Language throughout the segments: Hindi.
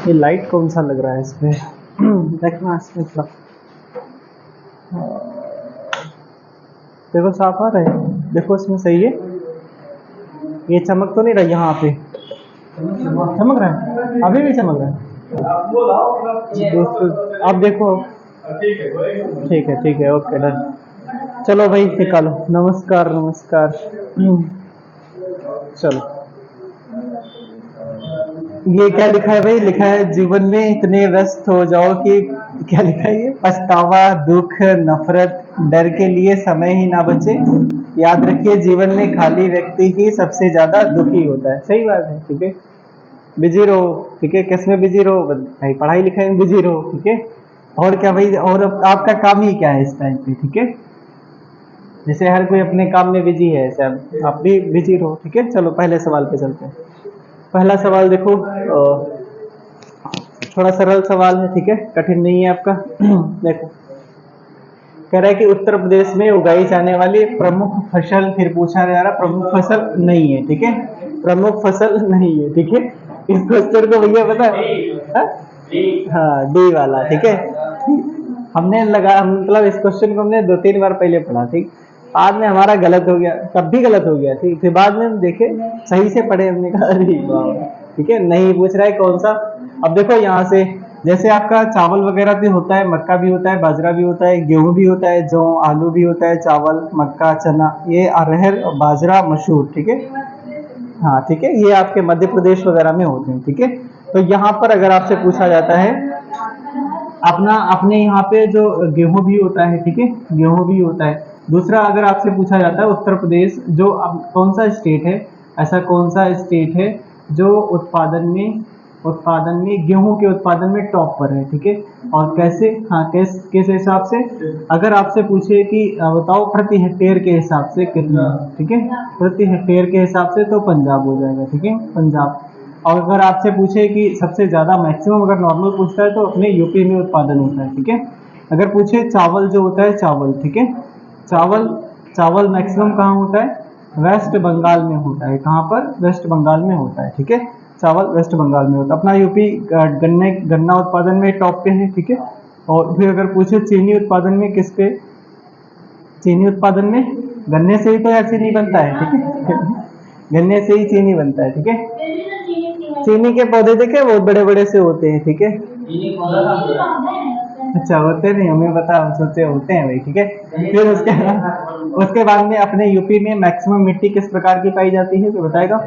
ये लाइट कौन सा लग रहा है इसमें? देखना इसमें थोड़ा, देखो साफ आ रहा है, देखो इसमें सही है। ये चमक तो नहीं रहा यहाँ पे? चमक रहा है, अभी भी चमक रहा है दोस्तों, आप देखो। ठीक है ओके डन। चलो भाई निकालो, नमस्कार नमस्कार। चलो, ये क्या लिखा है भाई? लिखा है जीवन में इतने व्यस्त हो जाओ कि, क्या लिखा है ये? पछतावा, दुख, नफरत, डर के लिए समय ही ना बचे। याद रखिए जीवन में खाली व्यक्ति ही सबसे ज्यादा दुखी होता है। सही बात है, ठीक है। बिजी रहो, ठीक है। किस में बिजी रहो भाई? पढ़ाई लिखाई में बिजी रहो, ठीक है। और क्या भाई, और आपका काम ही क्या है इस टाइम पे, ठीक है। जैसे हर कोई अपने काम में बिजी है, ऐसे आप भी बिजी रहो, ठीक है। चलो पहले सवाल पे चलते हैं। पहला सवाल देखो, थोड़ा सरल सवाल है, ठीक है, कठिन नहीं है आपका। देखो, कह रहा है कि उत्तर प्रदेश में उगाई जाने वाली प्रमुख फसल, फिर पूछा जा रहा प्रमुख फसल नहीं है, ठीक है। प्रमुख फसल नहीं है, ठीक है। इस क्वेश्चन को भैया पता है? हाँ, डी वाला, ठीक है। हमने लगा, मतलब इस क्वेश्चन को हमने 2-3 बार पहले पढ़ा, ठीक। बाद में हमारा गलत हो गया, तब भी गलत हो गया, ठीक। फिर बाद में देखे, सही से पढ़े, हमने कहा अरे वाह, ठीक है। नहीं पूछ रहा है कौन सा। अब देखो यहाँ से, जैसे आपका चावल वगैरह भी होता है, मक्का भी होता है, बाजरा भी होता है, गेहूं भी होता है, जौ, आलू भी होता है, चावल, मक्का, चना, ये अरहर, बाजरा, मसूर, ठीक है। हाँ ठीक है, ये आपके मध्य प्रदेश वगैरह में होते हैं, ठीक है। तो यहाँ पर अगर आपसे पूछा जाता है, अपना अपने यहाँ पे जो गेहूं भी होता है, ठीक है, गेहूं भी होता है। दूसरा, अगर आपसे पूछा जाता है उत्तर प्रदेश जो अब कौन सा स्टेट है, ऐसा कौन सा स्टेट है जो उत्पादन में गेहूं के उत्पादन में टॉप पर है, ठीक है। और कैसे, हाँ, किस हिसाब से? अगर आपसे पूछे कि बताओ प्रति हेक्टेयर के हिसाब से कितना, ठीक है, प्रति हेक्टेयर के हिसाब से, तो पंजाब हो जाएगा, ठीक है, पंजाब। और अगर आपसे पूछे कि सबसे ज्यादा मैक्सिमम, अगर नॉर्मल पूछता है तो अपने यूपी में उत्पादन होता है, ठीक है। अगर पूछे चावल जो होता है, चावल, ठीक है, चावल, चावल मैक्सिमम कहाँ होता है? वेस्ट बंगाल में होता है। कहाँ पर? वेस्ट बंगाल में होता है, ठीक है। चावल वेस्ट बंगाल में होता है। अपना यूपी गन्ना उत्पादन में टॉप पे है, ठीक है। और फिर अगर पूछे चीनी उत्पादन में किस पे? चीनी उत्पादन में, गन्ने से ही तो यार चीनी बनता है, ठीक है। गन्ने से ही चीनी बनता है, ठीक है। चीनी के पौधे देखे, बहुत बड़े बड़े से होते हैं, ठीक है। अच्छा, होते नहीं, हमें पता, हम सोचे होते हैं भाई, ठीक है। फिर उसके बाद में अपने यूपी में मैक्सिमम मिट्टी किस प्रकार की पाई जाती है, तो बताएगा?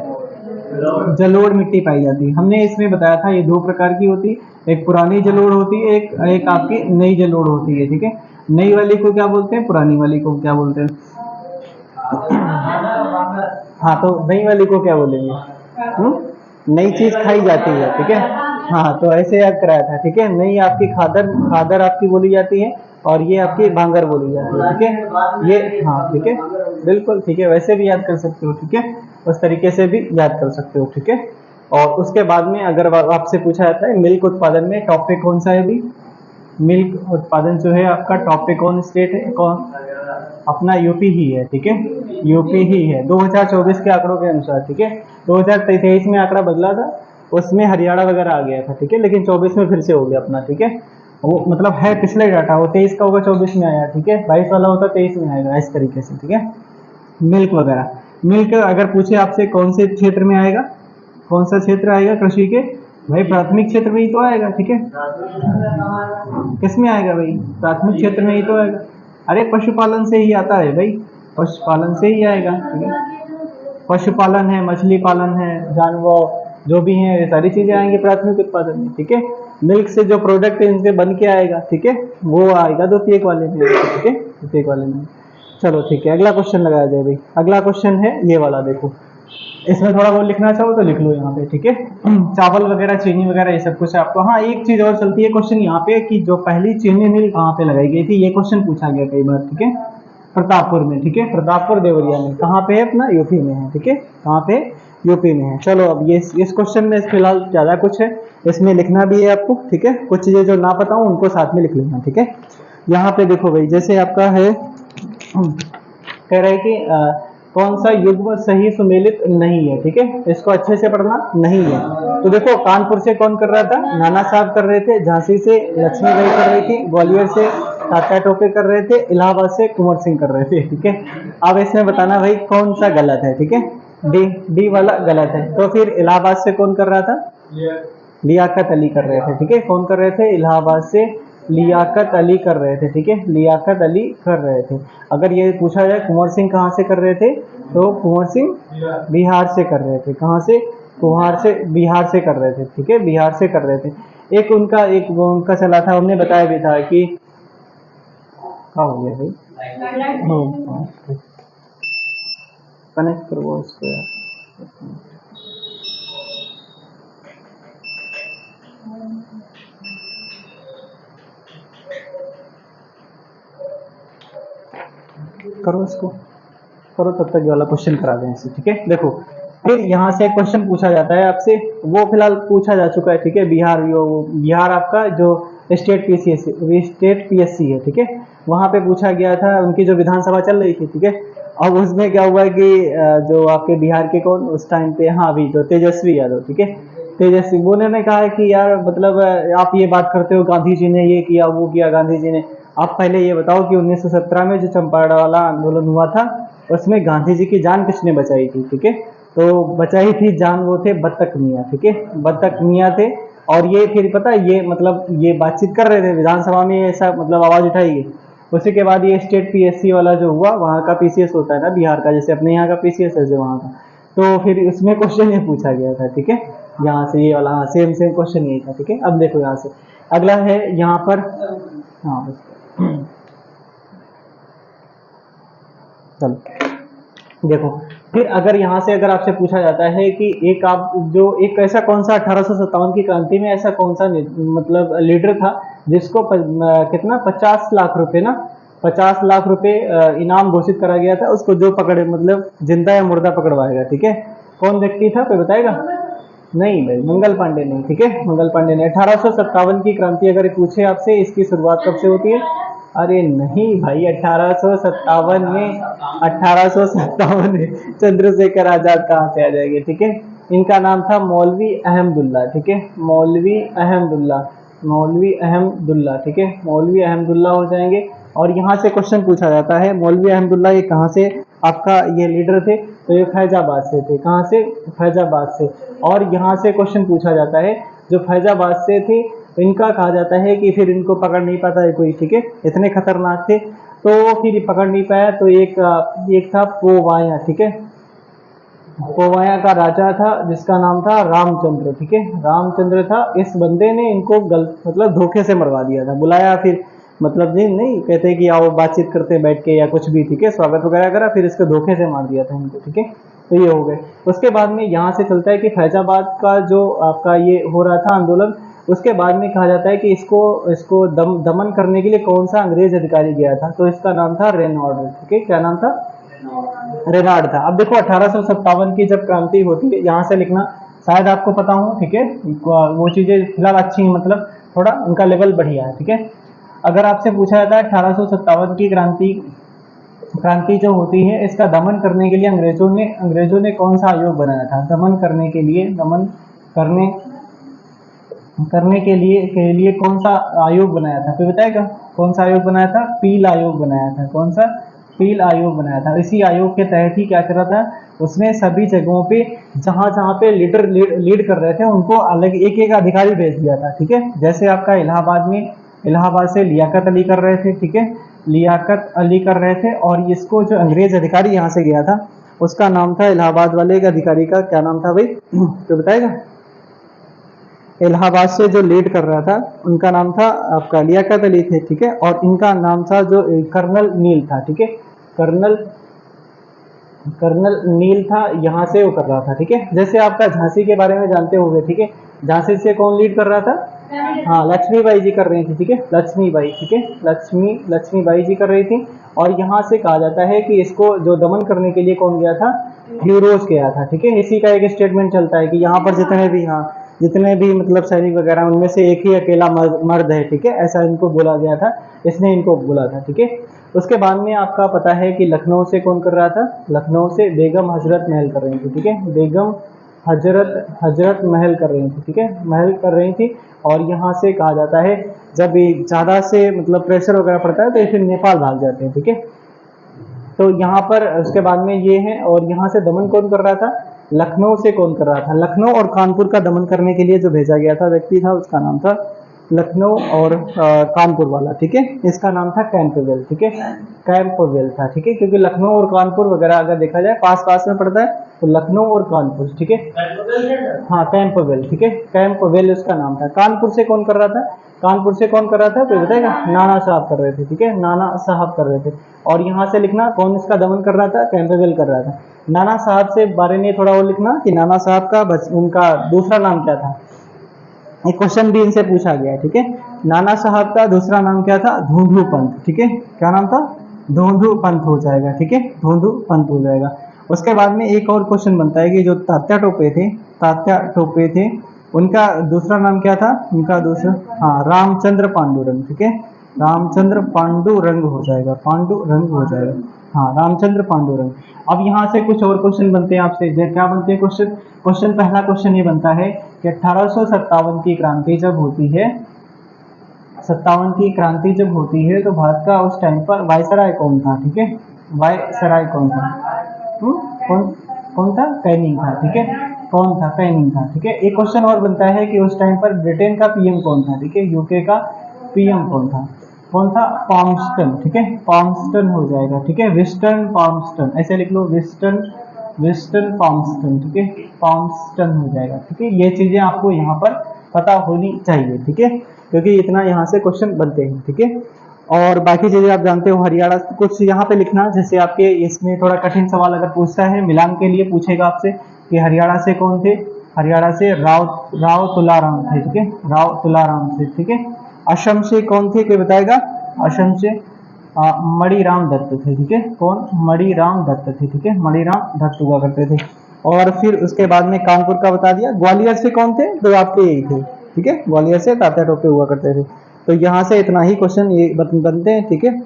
जलोढ़ मिट्टी पाई जाती है। हमने इसमें बताया था ये 2 प्रकार की होती है, एक पुरानी जलोढ़ होती है, एक आपकी नई जलोढ़ होती है, ठीक है। नई वाली को क्या बोलते हैं, पुरानी वाली को क्या बोलते हैं? हाँ, तो नई वाली को क्या बोलेंगे? नई चीज खाई जाती है, ठीक है। हाँ, तो ऐसे याद कराया था, ठीक है। नई आपकी खादर, खादर आपकी बोली जाती है, और ये आपकी भांगर बोली जाती है, ठीक है। ये, हाँ ठीक है, बिल्कुल ठीक है, वैसे भी याद कर सकते हो, ठीक है। उस तरीके से भी याद कर सकते हो, ठीक है। और उसके बाद में अगर आपसे पूछा जाता है मिल्क उत्पादन में टॉप पे कौन सा है भी? मिल्क उत्पादन जो है आपका टॉप पे कौन स्टेट है, कौन? अपना यूपी ही है, ठीक है, यूपी ही है 2024 के आंकड़ों के अनुसार, ठीक है। 2023 में आंकड़ा बदला था, उसमें हरियाणा वगैरह आ गया था, ठीक है, लेकिन 24 में फिर से हो गया अपना, ठीक है। वो मतलब है पिछले डाटा, वो 23 का होगा 24 में आया, ठीक है, 22 वाला होता 23 में आएगा, इस तरीके से, ठीक है। मिल्क वगैरह, मिल्क अगर पूछे आपसे कौन से क्षेत्र में आएगा, कौन सा क्षेत्र आएगा कृषि के? भाई प्राथमिक क्षेत्र में ही तो आएगा, ठीक है। किस में आएगा भाई? प्राथमिक क्षेत्र में ही तो आएगा। अरे पशुपालन से ही आता है भाई, पशुपालन से ही आएगा, ठीक है। पशुपालन है, मछली पालन है, जानवर जो भी है, ये सारी चीजें आएंगी प्राथमिक उत्पादन में, ठीक है। मिल्क से जो प्रोडक्ट है इनसे बन के आएगा, ठीक है, वो आएगा द्वितीयक वाले में, ठीक है, द्वितीयक वाले में। चलो ठीक है, अगला क्वेश्चन लगाया जाए भाई। अगला क्वेश्चन है ये वाला, देखो इसमें थोड़ा बहुत लिखना चाहो तो लिख लो यहाँ पे, ठीक है। चावल वगैरह, चीनी वगैरह, ये सब कुछ है आपको। हाँ, एक चीज और चलती है क्वेश्चन यहाँ पे कि जो पहली चीनी मिल कहाँ पे लगाई गई थी, ये क्वेश्चन पूछा गया कई बार, ठीक है। प्रतापपुर में, ठीक है, प्रतापपुर देवरिया में। कहाँ पे है? अपना यूपी में है, ठीक है, कहाँ पे? यूपी में है। चलो अब ये इस क्वेश्चन में फिलहाल ज्यादा कुछ है, इसमें लिखना भी है आपको, ठीक है। कुछ चीजें जो ना पता हो उनको साथ में लिख लेना, ठीक है। यहाँ पे देखो भाई, जैसे आपका है, कह रहे हैं कि कौन सा युग्म सही सुमेलित नहीं है, ठीक है, इसको अच्छे से पढ़ना नहीं है। तो देखो कानपुर से कौन कर रहा था, नाना साहब कर रहे थे, झांसी से लक्ष्मीबाई कर रही थी, ग्वालियर से तात्या टोपे कर रहे थे, इलाहाबाद से कुंवर सिंह कर रहे थे, ठीक है। अब इसमें बताना भाई कौन सा गलत है, ठीक है, डी डी वाला गलत है। तो फिर इलाहाबाद से कौन कर रहा था, लियाकत अली कर रहे थे, ठीक है, कौन कर रहे थे, इलाहाबाद से लियाकत अली कर रहे थे, ठीक है, लियाकत अली कर रहे थे। अगर ये पूछा जाए कुंवर सिंह कहाँ से कर रहे थे, तो कुंवर सिंह बिहार से कर रहे थे, कहाँ से, कुहार से, बिहार से कर रहे थे, ठीक है, बिहार से कर रहे थे। एक उनका चला था, हमने बताया भी था कि क्या हो गया भाई, कनेक्ट करो इसको यार, करो इसको, करो तब तक ये वाला क्वेश्चन करा दें इसे, ठीक है। देखो फिर यहाँ से क्वेश्चन पूछा जाता है आपसे, वो फिलहाल पूछा जा चुका है, ठीक है, बिहार आपका जो स्टेट पीएससी है, ठीक है, वहां पे पूछा गया था, उनकी जो विधानसभा चल रही थी, ठीक है। अब उसमें क्या हुआ कि जो आपके बिहार के कौन उस टाइम पे, हाँ अभी जो तेजस्वी यादव, ठीक है, तेजस्वी वो ने कहा कि यार मतलब आप ये बात करते हो गांधी जी ने ये किया वो किया, गांधी जी ने, आप पहले ये बताओ कि 1917 में जो चंपारण वाला आंदोलन हुआ था उसमें गांधी जी की जान किसने बचाई थी, ठीक है। तो बचाई थी जान वो थे बत्तख मियाँ, ठीक है, बत्तख मियाँ थे। और ये फिर पता है ये मतलब ये बातचीत कर रहे थे विधानसभा में, ऐसा मतलब आवाज उठाई गई। उसी के बाद ये स्टेट पीएससी वाला जो हुआ, वहाँ का पीसीएस होता है ना बिहार का, जैसे अपने यहाँ का पीसीएस है वहाँ का, तो फिर उसमें क्वेश्चन ये पूछा गया था, ठीक है, यहाँ से ये वाला, हाँ सेम सेम क्वेश्चन यही था, ठीक है। अब देखो यहाँ से अगला है यहाँ पर, हाँ चलो देखो, फिर अगर यहाँ से अगर आपसे पूछा जाता है कि एक आप जो एक ऐसा कौन सा 1857 की क्रांति में ऐसा कौन सा मतलब लीडर था जिसको कितना 50 लाख रुपए ना, 50 लाख रुपए इनाम घोषित करा गया था उसको, जो पकड़े मतलब जिंदा या मुर्दा पकड़वाएगा, ठीक है। कौन व्यक्ति था कोई बताएगा, नहीं भाई मंगल पांडे नहीं, ठीक है, मंगल पांडे नहीं। 1857 की क्रांति अगर पूछे आपसे इसकी शुरुआत कब से होती है, अरे नहीं भाई 1857 में, 1857 में चंद्रशेखर आजाद कहाँ से आ जाएंगे, ठीक है। इनका नाम था मौलवी अहमदुल्ला, ठीक है, मौलवी अहमदुल्ला, मौलवी अहमदुल्ला, ठीक है, मौलवी अहमदुल्ला हो जाएंगे। और यहाँ से क्वेश्चन पूछा जाता है मौलवी अहमदुल्ला ये कहाँ से आपका ये लीडर थे, तो ये फैजाबाद से थे, कहाँ से, फैजाबाद से। और यहाँ से क्वेश्चन पूछा जाता है जो फैजाबाद से थे इनका कहा जाता है कि फिर इनको पकड़ नहीं पाता है कोई, ठीक है, इतने खतरनाक थे तो फिर पकड़ नहीं पाया। तो एक था पोवाया, ठीक है, पोवाया का राजा था जिसका नाम था रामचंद्र, ठीक है, रामचंद्र था। इस बंदे ने इनको मतलब धोखे से मरवा दिया था, बुलाया फिर मतलब जी नहीं कहते कि आओ बातचीत करते बैठ के या कुछ भी, ठीक है, स्वागत वगैरह करा, फिर इसको धोखे से मार दिया था इनको, ठीक है। तो ये हो गए। उसके बाद में यहाँ से चलता है कि फैजाबाद का जो आपका ये हो रहा था आंदोलन, उसके बाद में कहा जाता है कि इसको इसको दमन करने के लिए कौन सा अंग्रेज अधिकारी गया था, तो इसका नाम था रेनॉल्ड, ठीक है, क्या नाम था, रेनार्ड था। अब देखो 1857 की जब क्रांति होती है, यहाँ से लिखना शायद आपको पता हो, ठीक है, वो चीजें फिलहाल अच्छी मतलब थोड़ा उनका लेवल बढ़िया है, ठीक है। अगर आपसे पूछा जाता है 1857 की क्रांति जो होती है इसका दमन करने के लिए अंग्रेजों ने कौन सा आयोग बनाया था, दमन करने के लिए, दमन करने के लिए कौन सा आयोग बनाया था, कोई बताएगा कौन सा आयोग बनाया था, पील आयोग बनाया था, कौन सा, पील आयोग बनाया था। इसी आयोग के तहत ही क्या कर रहा था, उसमें सभी जगहों पे जहां जहां पे लीड कर रहे थे उनको अलग एक एक अधिकारी भेज दिया था, ठीक है। जैसे आपका इलाहाबाद से लियाकत अली कर रहे थे, ठीक है, लियाकत अली कर रहे थे। और इसको जो अंग्रेज अधिकारी यहाँ से गया था उसका नाम था, इलाहाबाद वाले एक अधिकारी का क्या नाम था भाई, तो बताएगा, इलाहाबाद से जो लीड कर रहा था उनका नाम था आपका लियाकत अली थे, ठीक है। और इनका नाम था जो कर्नल नील था, ठीक है, कर्नल नील था, यहाँ से वो कर रहा था, ठीक है। जैसे आपका झांसी के बारे में जानते होंगे, ठीक है, झांसी से कौन लीड कर रहा था, हाँ लक्ष्मीबाई जी कर रही थी, ठीक है, लक्ष्मीबाई, ठीक है, लक्ष्मीबाई जी कर रही थी। और यहाँ से कहा जाता है कि इसको जो दमन करने के लिए कौन गया था, ह्यूरोज गया था, ठीक है। इसी का एक स्टेटमेंट चलता है कि यहाँ पर जितने भी, हाँ जितने भी मतलब सैनिक वगैरह उनमें से एक ही अकेला मर्द है, ठीक है, ऐसा इनको बोला गया था, इसने इनको बोला था, ठीक है। उसके बाद में आपका पता है कि लखनऊ से कौन कर रहा था, लखनऊ से बेगम हजरत महल कर रही थी, ठीक है, बेगम हजरत महल कर रही थी, ठीक है, महल कर रही थी। और यहाँ से कहा जाता है जब ज़्यादा से मतलब प्रेशर वगैरह पड़ता है तो ये फिर नेपाल भाग जाते हैं, ठीक है। तो यहाँ पर उसके बाद में ये है, और यहाँ से दमन कौन कर रहा था, लखनऊ से कौन कर रहा था, लखनऊ और कानपुर का दमन करने के लिए जो भेजा गया था व्यक्ति था उसका नाम था लखनऊ और कानपुर वाला, ठीक है, इसका नाम था कैंपबेल, ठीक है, कैंपबेल था, ठीक है, क्योंकि लखनऊ और कानपुर वगैरह अगर देखा जाए पास पास में पड़ता है, तो लखनऊ और कानपुर, ठीक है, हाँ कैंपबेल, ठीक है, कैंपबेल उसका नाम था। कानपुर से कौन कर रहा था, कानपुर से कौन कर रहा था, तो बताएगा, नाना साहब कर रहे थे, ठीक है, नाना साहब कर रहे थे। और यहाँ से लिखना कौन इसका दमन कर रहा था, कैंपबेल कर रहा था। नाना साहब से बारे में थोड़ा और लिखना कि नाना साहब का उनका दूसरा नाम क्या था, एक क्वेश्चन भी इनसे पूछा गया है, ठीक है। नाना साहब का दूसरा नाम क्या था, धूंधू पंत, ठीक है, क्या नाम था, धूंधू पंत हो जाएगा, ठीक है, धूंधू पंत हो जाएगा। उसके बाद में एक और क्वेश्चन बनता है कि जो तात्या टोपे थे उनका दूसरा नाम क्या था, उनका दूसरा, हाँ, रामचंद्र पांडुरंग, ठीक है, रामचंद्र पांडुरंग हो जाएगा, पांडुरंग हो जाएगा, हाँ, रामचंद्र पांडुरंग। अब यहाँ से कुछ और क्वेश्चन बनते हैं आपसे, क्या बनते हैं क्वेश्चन, पहला क्वेश्चन ये बनता है कि 1857 की क्रांति जब होती है, 57 की क्रांति जब होती है तो भारत का उस टाइम पर वायसराय कौन था, ठीक है, वायसराय कौन था, कौन कौन था, कैनिंग था, ठीक है, कौन था, कैनिंग था, ठीक है। एक क्वेश्चन और बनता है कि उस टाइम पर ब्रिटेन का पीएम कौन था, ठीक है, यूके का पीएम कौन था, पाल्मस्टन, ठीक है, पाल्मस्टन हो जाएगा, ठीक है, विस्टन पाल्मस्टन, ऐसे लिख लो, विस्टन पाल्मस्टन, ठीक है, पाल्मस्टन हो जाएगा, ठीक है। ये चीजें आपको यहाँ पर पता होनी चाहिए, ठीक है, क्योंकि इतना यहाँ से क्वेश्चन बनते हैं, ठीक है। और बाकी चीजें आप जानते हो, हरियाणा कुछ यहाँ पे लिखना, जैसे आपके इसमें थोड़ा कठिन सवाल अगर पूछता है मिलान के लिए पूछेगा आपसे कि हरियाणा से कौन थे, हरियाणा से राव तुलाराम थे, ठीक है, राव तुलाराम थे, ठीक है। असम से कौन थे, कोई बताएगा, असम से मणिराम दत्त थे, ठीक है, कौन, मणिराम दत्त थे, ठीक है, मणिराम दत्त हुआ करते थे। और फिर उसके बाद में कानपुर का बता दिया। ग्वालियर से कौन थे, तो आपके यही थे, ठीक है, ग्वालियर से तात्या टोपे हुआ करते थे। तो यहाँ से इतना ही क्वेश्चन ये बनते हैं, ठीक है।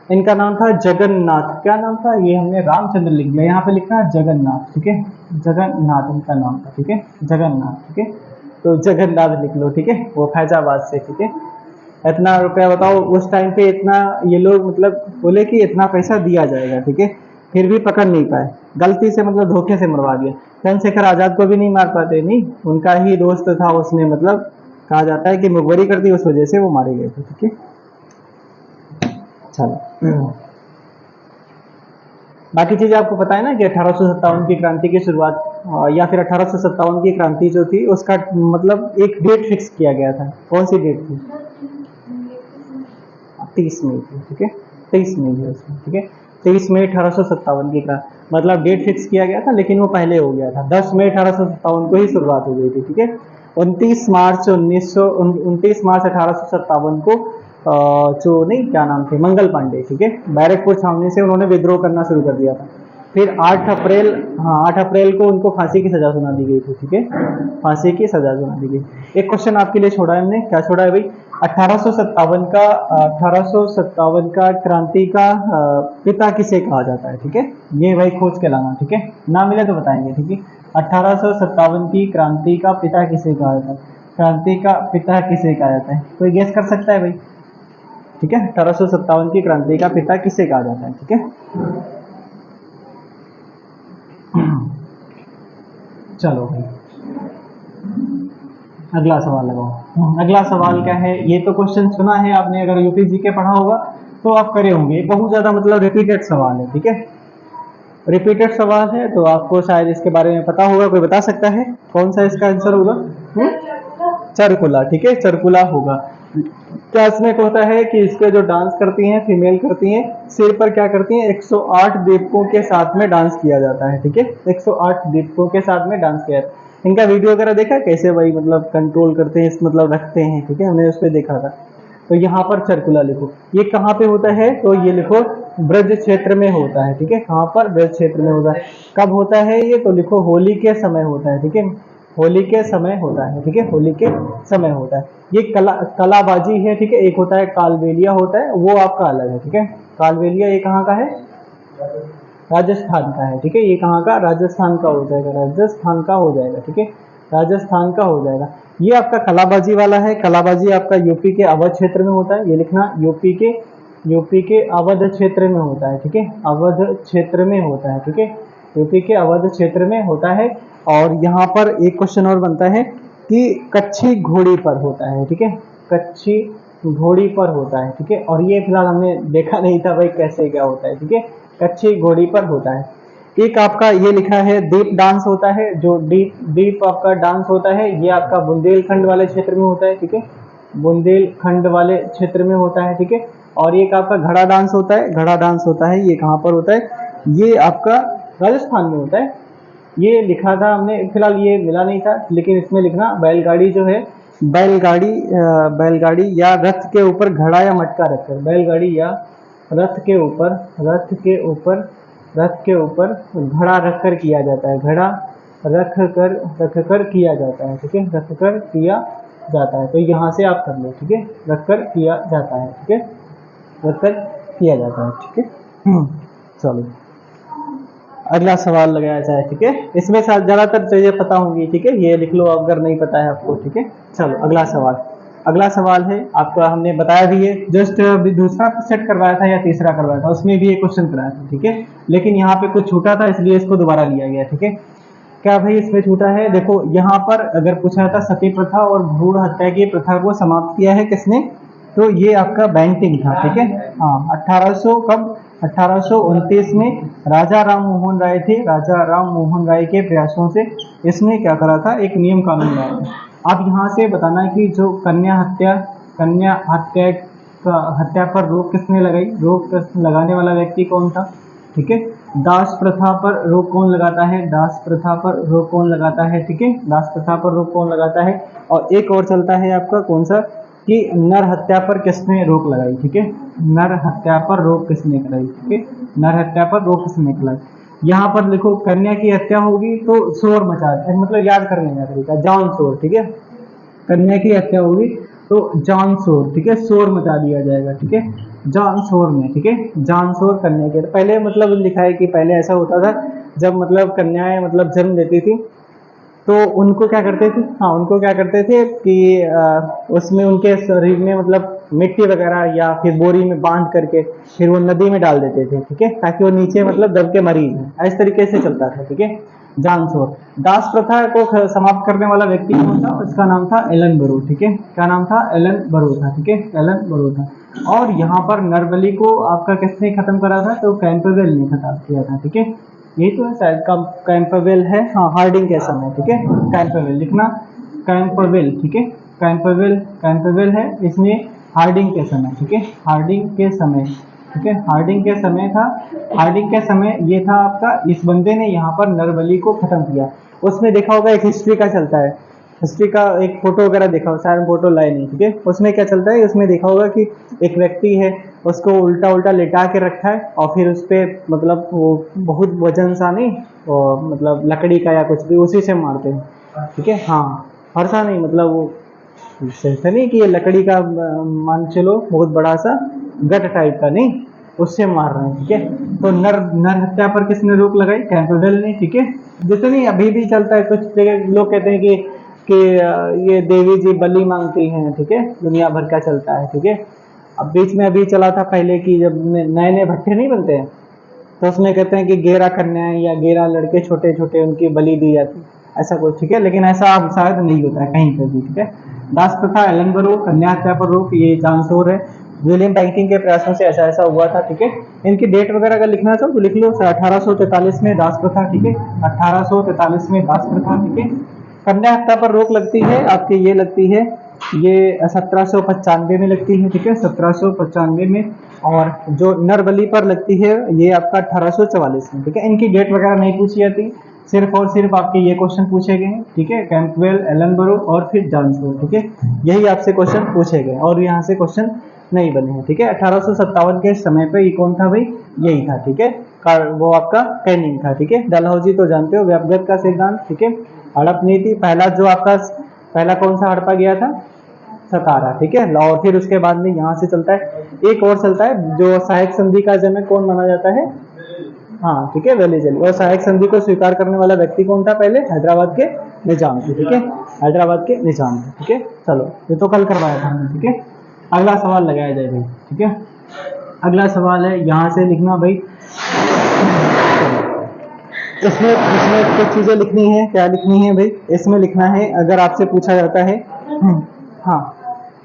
इनका नाम था जगन्नाथ, क्या नाम था, ये हमने रामचंद्र लिख दिया, यहाँ पे लिखना है जगन्नाथ, ठीक है, जगन्नाथ इनका नाम था, ठीक है, जगन्नाथ, ठीक है, तो जगन्नाथ लिख लो, ठीक है, वो फैजाबाद से, ठीक है। इतना रुपया बताओ, उस टाइम पे इतना ये लोग मतलब बोले कि इतना पैसा दिया जाएगा, ठीक है, फिर भी पकड़ नहीं पाए, गलती से मतलब धोखे से मरवा दिया। चंद्रशेखर आजाद को भी नहीं मार पाते, नहीं, उनका ही दोस्त था, उसने मतलब कहा जाता है कि मुखबरी कर दी, उस वजह से वो मारे गए थे, ठीक है। चलो, बाकी चीजें आपको पता है ना कि 1857 की क्रांति की शुरुआत या फिर 1857 की क्रांति जो थी उसका मतलब एक डेट फिक्स किया गया था, कौन सी डेट थी, 30 मई थी, ठीक है, 23 मई है उसमें, ठीक है, 23 मई 1857 की का मतलब डेट फिक्स किया गया था, लेकिन वो पहले हो गया था, 10 मई 1857 को ही शुरुआत हो गई थी, ठीक है। 29 मार्च 1857 को जो नहीं क्या नाम थे, मंगल पांडे, ठीक है, बैरकपुर छावनी से उन्होंने विद्रोह करना शुरू कर दिया था। फिर 8 अप्रैल, हाँ 8 अप्रैल को उनको फांसी की सजा सुना दी गई थी, ठीक है, फांसी की सजा सुना दी गई। एक क्वेश्चन आपके लिए छोड़ा है हमने, क्या छोड़ा है भाई, 1857 का क्रांति का पिता किसे कहा जाता है, ठीक है, ये भाई खोज के लाना, ठीक है, ना मिले तो बताएंगे, ठीक है। 1857 की क्रांति का पिता किसे कहा जाता है, क्रांति का पिता किसे कहा जाता है, कोई गेस कर सकता है भाई, ठीक है, 1857 की क्रांति का पिता किसे कहा जाता है, ठीक है। चलो भाई अगला सवाल लगाओ। अगला सवाल क्या है, ये तो क्वेश्चन सुना है आपने, अगर यूपी जीके पढ़ा होगा तो आप करे होंगे, बहुत ज्यादा मतलब रिपीटेड सवाल है, ठीक है, रिपीटेड सवाल है, तो आपको शायद इसके बारे में पता होगा, कोई बता सकता है कौन सा इसका आंसर होगा, चरकुला, ठीक है, चरकुला होगा। क्या इसमें होता है कि इसके जो डांस करती हैं, फीमेल करती हैं, सिर पर क्या करती हैं, 108 दीपकों के साथ में डांस किया जाता है, ठीक है, 108 दीपकों के साथ में डांस किया जाता है। इनका वीडियो वगैरह देखा कैसे भाई मतलब कंट्रोल करते हैं, इस मतलब रखते हैं, ठीक है, हमने उस पर देखा था। तो यहाँ पर चरकुला लिखो, ये कहाँ पे होता है, तो ये लिखो ब्रज क्षेत्र में होता है, ठीक है, कहाँ पर, ब्रज क्षेत्र में होता है। कब होता है ये, तो लिखो होली के समय होता है, ठीक है, होली के समय होता है, ठीक है, होली के समय होता है। ये कलाबाजी है, ठीक है। एक होता है कालबेलिया होता है, वो आपका अलग है, ठीक है। कालबेलिया ये कहाँ का है? राजस्थान का है, ठीक है। ये कहाँ का? राजस्थान का हो जाएगा, राजस्थान का हो जाएगा, ठीक है, राजस्थान का हो जाएगा। ये आपका कलाबाजी वाला है। कलाबाजी आपका यूपी के अवध क्षेत्र में होता है, ये लिखना, यूपी के अवध क्षेत्र में होता है, ठीक है, अवध क्षेत्र में होता है, ठीक है, यूपी के अवध क्षेत्र में होता है। और यहाँ पर एक क्वेश्चन और बनता है कि कच्छी घोड़ी पर होता है, ठीक है, कच्छी घोड़ी पर होता है, ठीक है। और ये फिलहाल हमने देखा नहीं था भाई कैसे क्या होता है, ठीक है, कच्छी घोड़ी पर होता है। एक आपका ये लिखा है दीप डांस होता है, जो दीप आपका डांस होता है, ये आपका बुंदेलखंड वाले क्षेत्र में होता है, ठीक है, बुंदेलखंड वाले क्षेत्र में होता है, ठीक है। और एक आपका घड़ा डांस होता है, घड़ा डांस होता है, ये कहाँ पर होता है? ये आपका राजस्थान में होता है। ये लिखा था हमने, फिलहाल ये मिला नहीं था, लेकिन इसमें लिखना बैलगाड़ी जो है, बैलगाड़ी या रथ के ऊपर घड़ा या मटका रखकर, बैलगाड़ी या रथ के ऊपर घड़ा रखकर किया जाता है, घड़ा रख कर किया जाता है, ठीक है, रख कर किया जाता है। तो यहाँ से आप कर लो, ठीक है, रख कर किया जाता है, ठीक है, रख कर किया जाता है, ठीक है। चलो अगला सवाल लगाया जाए, ठीक है। इसमें ज्यादातर चीजें पता होंगी, ठीक है, ये लिख लो अगर नहीं पता है आपको, ठीक है। चलो अगला सवाल, अगला सवाल है आपका, हमने बताया भी है, जस्ट अभी दूसरा सेट करवाया था या तीसरा करवाया था, उसमें भी एक क्वेश्चन कराया था, ठीक है, लेकिन यहाँ पे कुछ छूटा था इसलिए इसको दोबारा लिया गया, ठीक है। क्या भाई इसमें छूटा है? देखो यहाँ पर अगर पूछा था सती प्रथा और भ्रूण हत्या की प्रथा को समाप्त किया है किसने, तो ये आपका बैंटिंग था, ठीक है। हाँ 1800 कब? 1829 में राजा राम मोहन राय थे, राजा राम मोहन राय के प्रयासों से इसने क्या करा था, एक नियम कानून लाया था। आप यहाँ से बताना कि जो हत्या पर रोक किसने लगाई, रोक लगाने वाला व्यक्ति कौन था, ठीक है। दास प्रथा पर रोक कौन लगाता है, दास प्रथा पर रोक कौन लगाता है, ठीक है, दास प्रथा पर रोक कौन लगाता है। और एक और चलता है आपका कौन सा, कि नर हत्या पर किसने रोक लगाई, ठीक है, नर हत्या पर रोक किसने लगाई, ठीक है, नर हत्या पर रोक किसने लगाई। यहाँ पर देखो कन्या की हत्या होगी तो शोर मचा, मतलब याद करने का तरीका जान शोर, ठीक है, कन्या की हत्या होगी तो जान शोर, ठीक है, शोर मचा दिया जाएगा, ठीक है, जान शोर में, ठीक है, जान शोर कन्या के। पहले मतलब लिखा है कि पहले ऐसा होता था जब मतलब कन्याएं मतलब जन्म लेती थी तो उनको क्या करते थे, हाँ उनको क्या करते थे कि उसमें उनके शरीर में मतलब मिट्टी वगैरह या फिर बोरी में बांध करके फिर वो नदी में डाल देते थे, ठीक है, ताकि वो नीचे मतलब दब के मरी जाए, इस तरीके से चलता था, ठीक है, जानशोर। दास प्रथा को समाप्त करने वाला व्यक्ति कौन था, उसका नाम था एलन बरो, ठीक है, क्या नाम था, एलन बरो था, ठीक है, एलन बरो था। और यहाँ पर नरबली को आपका किसने खत्म करा था, तो कैंपबेल ने खत्म किया था, ठीक है, यही तो है शायद, कैंपबेल है, हाँ हार्डिंग के समय, ठीक है, कैंपबेल लिखना, कैंपबेल, ठीक है, कैंपबेल है, इसमें हार्डिंग के समय, ठीक है, हार्डिंग के समय, ठीक है, हार्डिंग के समय था, हार्डिंग के समय ये था आपका, इस बंदे ने यहाँ पर नरबली को खत्म किया। उसमें देखा होगा एक हिस्ट्री का चलता है, हिस्ट्री का एक फोटो वगैरह देखा हो, शायद फोटो लाए नहीं, ठीक है, उसमें क्या चलता है, उसमें देखा होगा कि एक व्यक्ति है, उसको उल्टा उल्टा लेटा के रखा है और फिर उस पर मतलब वो बहुत वजन सा नहीं, और मतलब लकड़ी का या कुछ भी उसी से मारते हैं, ठीक है, हाँ फरसा नहीं, मतलब वो ऐसा नहीं कि ये लकड़ी का मान चलो बहुत बड़ा सा गट टाइप का नहीं, उससे मार रहे हैं, ठीक है। तो नर हत्या पर किसने रोक लगाई, कैंपबेल ने, ठीक है। जैसे नहीं अभी भी चलता है, कुछ जगह लोग कहते हैं कि ये देवी जी बलि मांगती हैं, ठीक है, दुनिया भर का चलता है, ठीक है। अब बीच में अभी चला था पहले कि जब नए नए भट्टे नहीं बनते हैं तो उसमें कहते हैं कि गेरा कन्याएं या गेरा लड़के छोटे छोटे उनकी बलि दी जाती, ऐसा कुछ, ठीक है, लेकिन ऐसा अब शायद नहीं होता है कहीं पर भी, ठीक है। दास प्रथा, एलन बरो, कन्या हत्या पर रोक, ये जानशोर है। विलियम बैंकिंग के प्रयासों से ऐसा ऐसा हुआ था, ठीक है। इनकी डेट वगैरह अगर लिखना था तो लिख लो, 1843 में दास प्रथा, ठीक है, 1843 में दास प्रथा, ठीक है। कन्या हत्या पर रोक लगती है आपकी, ये लगती है ये 1795 में लगती है, ठीक है, 1795 में। और जो नरबली पर लगती है ये आपका 1844 में, ठीक है। इनकी डेट वगैरह नहीं पूछी जाती, सिर्फ और सिर्फ आपके ये क्वेश्चन पूछे गए हैं, ठीक है, कैंपबेल, एलन बरो और फिर जानशोर, ठीक है, यही आपसे क्वेश्चन पूछे गए और यहाँ से क्वेश्चन नहीं बने हैं, ठीक है। 1857 के समय पे ये कौन था भाई, यही था, ठीक है, वो आपका कैनिंग था, ठीक है। डलहौजी तो जानते हो, व्यापगत का सिद्धांत, ठीक है, हड़प नीति, पहला जो आपका पहला कौन सा हड़पा गया था? सतारा, ठीक है। और फिर उसके बाद में यहाँ से चलता है, एक और चलता है जो सहायक संधि का जनक कौन माना जाता है? हाँ, ठीक है, वेलिजली। और सहायक संधि को स्वीकार करने वाला व्यक्ति कौन था पहले? हैदराबाद के निजाम थे, ठीक है, हैदराबाद के निजाम थे, ठीक है। चलो, ये तो कल करवाया था हमने, ठीक है। अगला सवाल लगाया जाए भाई, ठीक है। अगला सवाल है, यहाँ से लिखना भाई, इसमें इसमें कुछ चीजें लिखनी है। क्या लिखनी है भाई? इसमें लिखना है, अगर आपसे पूछा जाता है, हाँ,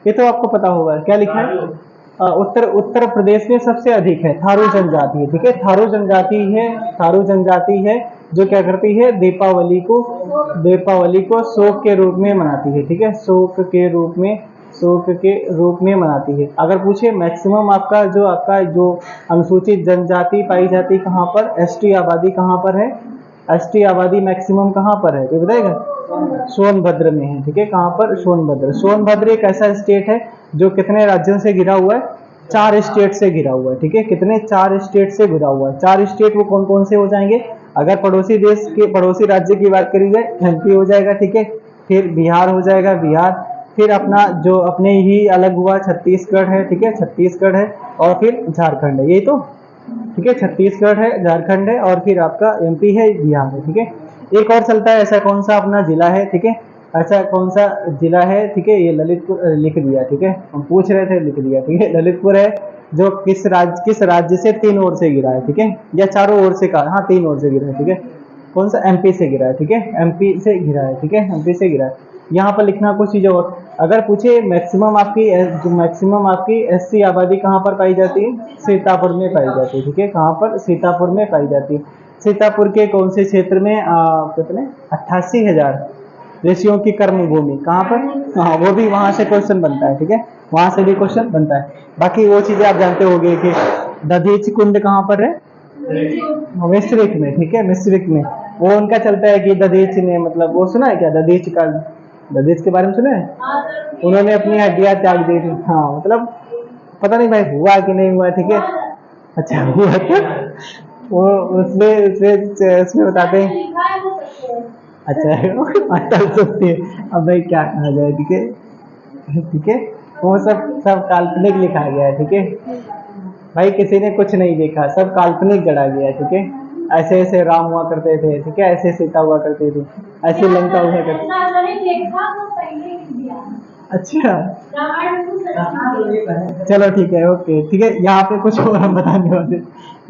ये तो आपको पता होगा, क्या लिखना है? उत्तर प्रदेश में सबसे अधिक है थारू जनजाति है, ठीक है। थारू जनजाति है, थारू जनजाति है जो क्या करती है? दीपावली को शोक के रूप में मनाती है, ठीक है, शोक के रूप में मनाती है। अगर पूछे मैक्सिमम आपका जो अनुसूचित जनजाति पाई जाती कहाँ पर? एसटी आबादी कहाँ पर है? एसटी आबादी मैक्सिमम कहाँ पर है, तो बताएगा? सोनभद्र में है, ठीक है। कहाँ पर? सोनभद्र। सोनभद्र एक ऐसा स्टेट है जो कितने राज्यों से घिरा हुआ है? 4 स्टेट से घिरा हुआ है, ठीक है। कितने? 4 स्टेट से घिरा हुआ है। 4 स्टेट वो कौन कौन से हो जाएंगे? अगर पड़ोसी देश के पड़ोसी राज्य की बात करी जाए, एमपी हो जाएगा, ठीक है। फिर बिहार हो जाएगा, बिहार। फिर अपना जो अपने ही अलग हुआ छत्तीसगढ़ है, ठीक है, छत्तीसगढ़ है। और फिर झारखंड है, यही तो, ठीक है। छत्तीसगढ़ है, झारखंड है, और फिर आपका एमपी है, बिहार है, ठीक है। एक और चलता है, ऐसा कौन सा अपना जिला है, ठीक है, ऐसा कौन सा जिला है, ठीक है। ये ललितपुर लिख दिया, ठीक है, हम पूछ रहे थे, लिख दिया, ठीक है। ललितपुर है जो किस राज्य से 3 ओर से गिरा है, ठीक है, या चारों ओर से कहा, हाँ 3 ओर से गिरा है, ठीक है। कौन सा? एमपी से गिरा है, ठीक है, एमपी से गिरा है, ठीक है, एमपी से गिरा है। यहाँ पर लिखना कुछ चीजें और, अगर पूछे मैक्सिमम आपकी एससी आबादी कहाँ पर पाई जाती है? सीतापुर में पाई जाती है, ठीक है। कहाँ पर? सीतापुर में पाई जाती है। सीतापुर के कौन से क्षेत्र में? कितने? 88,000 ऋषियों की कर्म भूमि, कहाँ पर? हाँ, वो भी वहां से क्वेश्चन बनता है, ठीक है, वहां से भी क्वेश्चन बनता है। बाकी वो चीजें आप जानते होंगे कि दधीच कुंड कहाँ पर है? मिश्रिक में, ठीक है, मिश्रिक में। वो उनका चलता है कि दधीच ने, मतलब वो सुना है क्या दधीच के बारे में सुना है? उन्होंने अपनी हड्डियां त्याग दी थी, हाँ, मतलब पता नहीं भाई हुआ कि नहीं हुआ, ठीक है। अच्छा, हुआ था वो, उसमें उसमें उसमें बताते हैं। अच्छा, चल सकती है, अब भाई क्या कहा जाए, ठीक है, ठीक है। वो सब काल्पनिक लिखा गया है, ठीक है भाई, किसी ने कुछ नहीं देखा, सब काल्पनिक गढ़ा गया है, ठीक है। ऐसे ऐसे राम हुआ करते थे, ठीक है, ऐसे सीता हुआ करती थी, ऐसे लंका हुआ करती। अच्छा, चलो ठीक है, ओके, ठीक है। यहाँ पे कुछ और हम बताने वाले,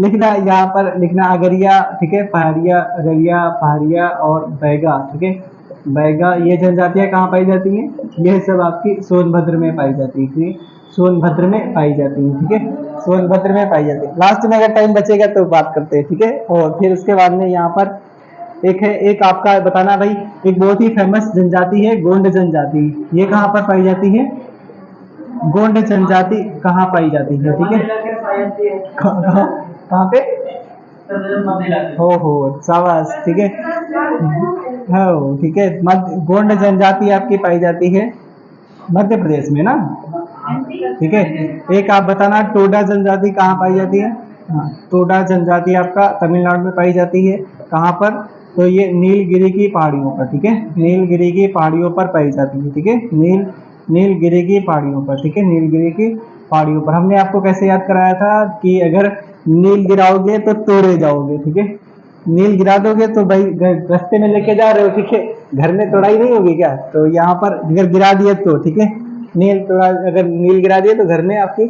लिखना यहाँ पर, लिखना अगरिया, ठीक है, पहाड़िया, अगरिया, पहाड़िया और बैगा, ठीक है। बैगा, ये जनजातियाँ कहाँ पाई जाती हैं? ये सब आपकी सोनभद्र में पाई जाती है, सोनभद्र में पाई जाती है, ठीक है, सोनभद्र में पाई जाती है। लास्ट में अगर टाइम बचेगा तो बात करते हैं, ठीक है। और फिर उसके बाद में यहाँ पर एक है, एक आपका बताना भाई, एक बहुत ही फेमस जनजाति है गोंड जनजाति, ये कहाँ पर पाई जाती है? गोंड जनजाति कहाँ पाई जाती है, ठीक है, कहाँ पे? हो शाबाश, ठीक है, हो, ठीक है। गोंड जनजाति आपकी पाई जाती है मध्य प्रदेश में ना, ठीक है। एक आप बताना, टोडा जनजाति कहाँ पाई जाती है? हाँ, टोडा जनजाति आपका तमिलनाडु में पाई जाती है, कहाँ पर? तो ये नीलगिरी की पहाड़ियों पर, ठीक है, नीलगिरी की पहाड़ियों पर पाई जाती है, ठीक है, नीलगिरी की पहाड़ियों पर, ठीक है, नीलगिरी की पहाड़ियों पर। हमने आपको कैसे याद कराया था कि अगर नील गिराओगे तो तोड़े जाओगे, ठीक है, नील गिरा दोगे तो भाई रास्ते में लेके जा रहे हो, ठीक है, घर में तोड़ाई नहीं होगी क्या? तो यहाँ पर अगर गिरा दिए तो, ठीक है, अगर नील गिरा दिए तो घर में आपकी,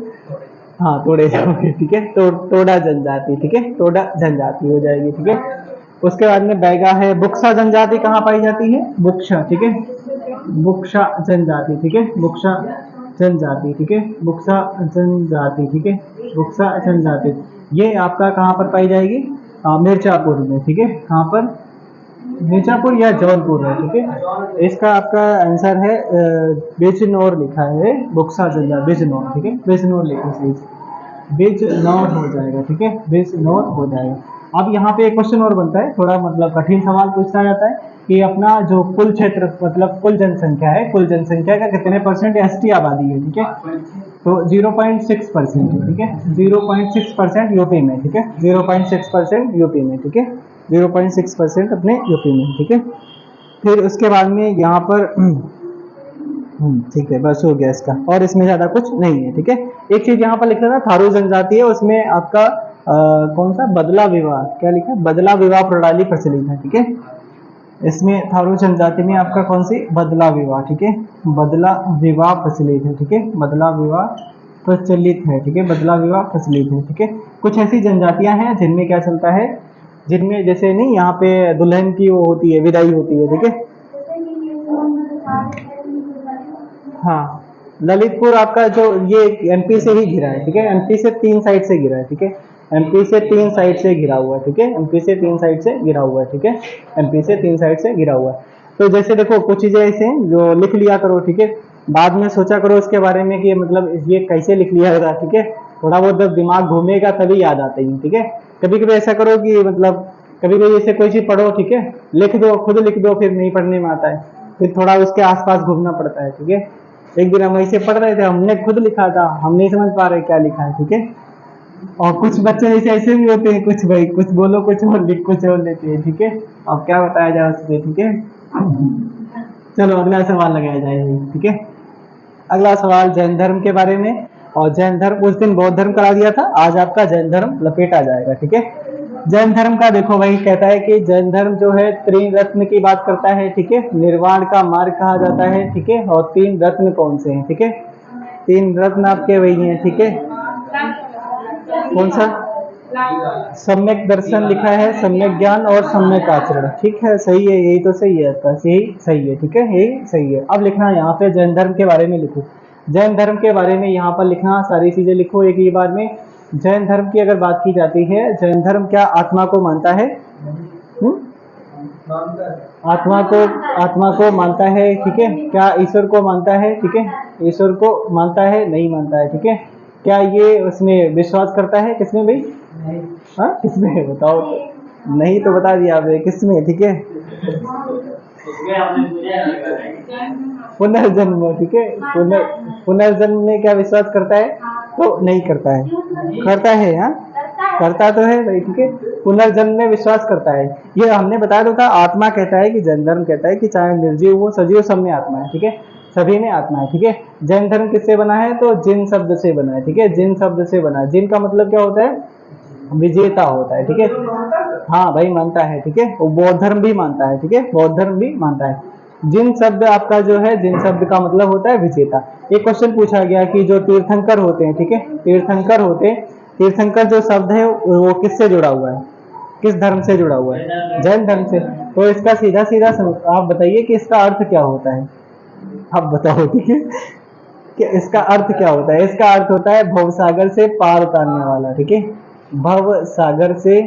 हाँ, तोड़े जाओगे, ठीक है। टोडा जनजाति, ठीक है, टोडा जनजाति हो जाएगी, ठीक है। उसके बाद में बैगा है। बुक्सा जनजाति कहाँ पाई जाती है? बुक्सा, ठीक है, बुक्सा जनजाति, ठीक है, बुक्सा जनजाति, ठीक है, बुक्सा जनजाति, ठीक है, बुक्सा जनजाति, ये आपका कहाँ पर पाई जाएगी? मिर्जापुर में, ठीक है, कहाँ पर? मिर्जापुर या जौनपुर है, ठीक है। इसका आपका आंसर है बिजनौर लिखा है, बुक्सा जनजाति, बिजनौर, ठीक है, बिजनौर लिखा है, बिजनौर हो जाएगा, ठीक है, बिजनौर हो जाएगा। अब यहाँ पे एक क्वेश्चन और बनता है, थोड़ा मतलब कठिन सवाल पूछा जाता है कि अपना जो कुल क्षेत्र, मतलब कुल जनसंख्या है, कुल जनसंख्या का कितने % एसटी आबादी है, ठीक है, तो 0.6% है, ठीक है, 0.6% यूपी में, ठीक है, 0.6% यूपी में, ठीक है, 0.6% अपने यूपी में, ठीक है। फिर उसके बाद में यहाँ पर ठीक है, बस हो गया इसका, और इसमें ज्यादा कुछ नहीं है। ठीक है, एक चीज यहाँ पर लिखा था थारू जनजाति है, उसमें आपका कौन सा बदला विवाह, क्या लिखा है, बदला विवाह प्रणाली प्रचलित है। ठीक है, इसमें थारू जनजाति में आपका कौन सी बदला विवाह, ठीक है, बदला विवाह प्रचलित है। ठीक है, बदला विवाह प्रचलित है। ठीक है, बदला विवाह प्रचलित है। ठीक है, कुछ ऐसी जनजातियां हैं जिनमें क्या चलता है, जिनमें जैसे नहीं यहाँ पे दुल्हन की वो होती है, विदाई होती है। ठीक है, हाँ, ललितपुर आपका जो ये एमपी से ही घिरा है। ठीक है, एमपी से 3 साइड से घिरा है। ठीक है, एमपी से 3 साइड से घिरा हुआ है। ठीक है, एमपी से 3 साइड से घिरा हुआ है। ठीक है, एमपी से 3 साइड से घिरा हुआ है। तो जैसे देखो कुछ चीजें ऐसे हैं जो लिख लिया करो। ठीक है, बाद में सोचा करो इसके बारे में कि मतलब ये कैसे लिख लिया जाता है। ठीक है, थोड़ा बहुत जब दिमाग घूमेगा तभी याद आते हैं। ठीक है, कभी कभी ऐसा करो कि मतलब कभी कभी ऐसे कोई चीज पढ़ो, ठीक है, लिख दो, खुद लिख दो, फिर नहीं पढ़ने में आता है, फिर थोड़ा उसके आसपास घूमना पड़ता है। ठीक है, एक दिन हम ऐसे पढ़ रहे थे, हमने खुद लिखा था, हम नहीं समझ पा रहे क्या लिखा है। ठीक है, और कुछ बच्चे ऐसे ऐसे भी होते हैं, कुछ भाई कुछ बोलो कुछ और लिख कुछ और लेते हैं। ठीक है, अब क्या बताया जाए उससे। ठीक है, चलो अगला सवाल लगाया जाए। ठीक है, अगला सवाल जैन धर्म के बारे में, और जैन धर्म उस दिन बौद्ध धर्म करा दिया था, आज आपका जैन धर्म लपेटा जाएगा। ठीक है, जैन धर्म का देखो भाई, कहता है कि जैन धर्म जो है 3 रत्न की बात करता है। ठीक है, निर्वाण का मार्ग कहा जाता है। ठीक है, और 3 रत्न कौन से हैं, ठीक है, 3 रत्न आपके वही हैं। ठीक है, कौन सा, सम्यक दर्शन लिखा है, सम्यक ज्ञान और सम्यक आचरण। ठीक है, सही है, यही तो सही है आपका, यही सही है। ठीक है, यही सही है। अब लिखना यहाँ पे जैन धर्म के बारे में लिखो, जैन धर्म के बारे में यहाँ पर लिखना, सारी चीजें लिखो एक ही बार में। जैन धर्म की अगर बात की जाती है, जैन धर्म क्या आत्मा को मानता है, आत्मा को मानता है। ठीक है, क्या ईश्वर को मानता है, ठीक है, ईश्वर को मानता है, नहीं मानता है। ठीक है, क्या ये उसमें विश्वास करता है, किसमें भाई, हाँ किसमें बताओ तो? नहीं तो बता दिया आपने किसमें। ठीक है, पुनर्जन्म। ठीक है, पुनर्जन्म में क्या विश्वास करता है, तो नहीं करता है, करता है, हाँ करता तो है भाई। ठीक है, पुनर्जन्म में विश्वास करता है, ये हमने बताया तो था। आत्मा कहता है कि जैन धर्म कहता है कि चाहे निर्जीव हो सजीव, सब में आत्मा है। ठीक है, सभी में आत्मा है। ठीक है, जैन धर्म किससे बना है, तो जिन शब्द से बना है। ठीक है, जिन शब्द से बना है, जिन का मतलब क्या होता है, विजेता होता है। ठीक है, हाँ भाई मानता है। ठीक है, वो बौद्ध धर्म भी मानता है। ठीक है, बौद्ध धर्म भी मानता है। जिन शब्द आपका जो है, जिन शब्द का मतलब होता है विजेता। एक क्वेश्चन पूछा गया कि जो तीर्थंकर होते हैं, ठीक है, तीर्थंकर होते हैं, तीर्थंकर जो शब्द है वो किससे जुड़ा हुआ है, किस धर्म से जुड़ा हुआ है, जैन धर्म से। तो इसका सीधा सीधा आप बताइए कि इसका अर्थ क्या होता है, आप बताओ। ठीक है, कि इसका अर्थ क्या होता है, इसका अर्थ होता है भवसागर से पार उतारने वाला। ठीक है, भव सागर से,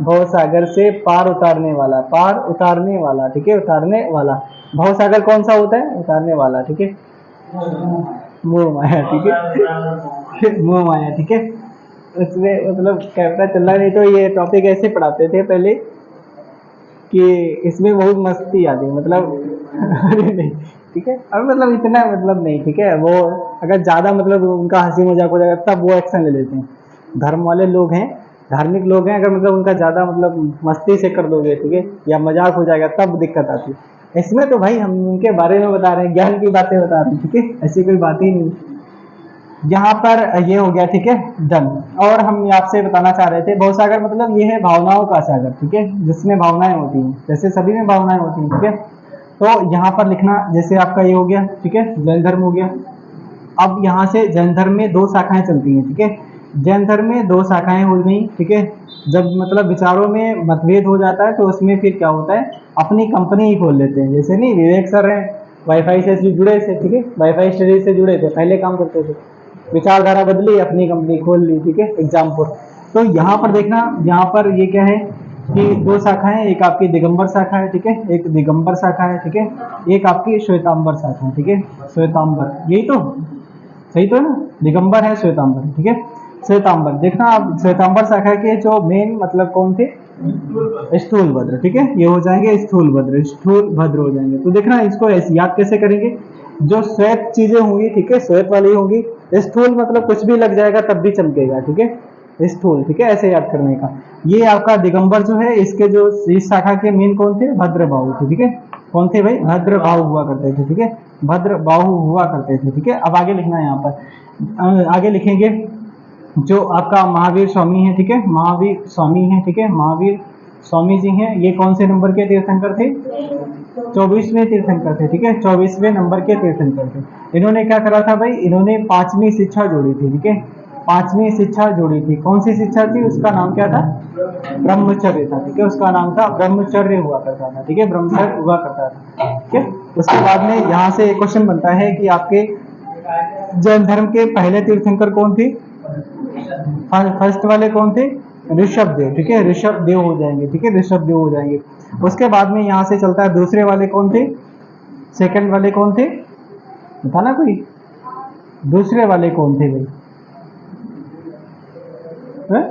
भव सागर से पार उतारने वाला, पार उतारने वाला। ठीक है, उतारने वाला। भव सागर कौन सा होता है, उतारने वाला। ठीक है, मोह माया। ठीक है, मोह माया। ठीक है, उसमें मतलब कहता चल रहा, नहीं तो ये टॉपिक ऐसे पढ़ाते थे पहले कि इसमें बहुत मस्ती आती मतलब अरे नहीं, ठीक है, अब मतलब इतना मतलब नहीं। ठीक है, वो अगर ज्यादा मतलब उनका हंसी मजाक हो जाएगा तब वो एक्शन ले लेते हैं। धर्म वाले लोग हैं, धार्मिक लोग हैं, अगर मतलब उनका ज्यादा मतलब मस्ती से कर दोगे, ठीक है, या मजाक हो जाएगा तब दिक्कत आती है। इसमें तो भाई हम उनके बारे में बता रहे हैं, ज्ञान की बातें बता रहे हैं। ठीक है, ऐसी कोई बात ही नहीं। यहाँ पर ये हो गया। ठीक है, डन। और हम आपसे बताना चाह रहे थे, भवसागर मतलब ये है भावनाओं का सागर। ठीक है, जिसमें भावनाएं होती हैं, जैसे सभी में भावनाएं होती हैं। ठीक है, तो यहाँ पर लिखना, जैसे आपका ये हो गया। ठीक है, जैन धर्म हो गया। अब यहाँ से जैन धर्म में 2 शाखाएं चलती हैं। ठीक है, जैन धर्म में 2 शाखाएं हो गई। ठीक है, जब मतलब विचारों में मतभेद हो जाता है तो उसमें फिर क्या होता है, अपनी कंपनी ही खोल लेते हैं। जैसे नहीं विवेक सर हैं, वाईफाई से जुड़े थे। ठीक है, वाईफाई स्टडी से जुड़े थे, पहले काम करते थे, विचारधारा बदली, अपनी कंपनी खोल ली। ठीक है, एग्जामपुर। तो यहाँ पर देखना, यहाँ पर ये क्या है कि 2 शाखाएं, एक आपकी दिगंबर शाखा है। ठीक है, एक दिगंबर शाखा है। ठीक है, एक आपकी श्वेतांबर शाखा है। ठीक है, श्वेतांबर, यही तो सही तो है ना, दिगंबर है, श्वेतांबर। ठीक है, श्वेतांबर देखना आप, श्वेतांबर शाखा के जो मेन मतलब कौन थे, स्थूल भद्र। ठीक है, ये हो जाएंगे स्थूल भद्र, स्थूल भद्र हो जाएंगे। तो देखना इसको ऐसे याद कैसे करेंगे, जो श्वेत चीजें होंगी, ठीक है, श्वेत वाली होंगी, स्थूल मतलब कुछ भी लग जाएगा तब भी चमकेगा। ठीक है, स्थूल, ठीक है, ऐसे याद करने का। ये आपका दिगंबर जो है, इसके जो इस शाखा के मेन कौन थे? भद्रबाहु थे, ठीक है। कौन थे भाई? भद्रबाहु हुआ करते थे, ठीक है, भद्रबाहु हुआ करते थे, ठीक है। अब आगे लिखना है यहाँ पर, आगे लिखेंगे जो आपका महावीर स्वामी है, ठीक है, महावीर स्वामी है, ठीक है, महावीर स्वामी जी हैं, ये कौन से नंबर के तीर्थंकर थे? 24वें तीर्थंकर थे, ठीक है, 24वें नंबर के तीर्थंकर थे। इन्होंने क्या करा था भाई? इन्होंने 5वीं शिक्षा जोड़ी थी, ठीक है, 5वीं शिक्षा जोड़ी थी। कौन सी शिक्षा थी? उसका नाम क्या था? ब्रह्मचर्य था, ठीक है, उसका नाम था ब्रह्मचर्य हुआ करता था, ठीक है, ब्रह्मचर्य हुआ करता था, ठीक है। उसके बाद में यहाँ से एक क्वेश्चन बनता है कि आपके जैन धर्म के पहले तीर्थंकर कौन थे? फर्स्ट वाले कौन थे? ऋषभ देव, ठीक है, ऋषभ देव हो जाएंगे, ठीक है, ऋषभ देव हो जाएंगे। उसके बाद में यहाँ से चलता है दूसरे वाले कौन थे? सेकंड वाले कौन थे? बताना कोई, दूसरे वाले कौन थे भाई? है?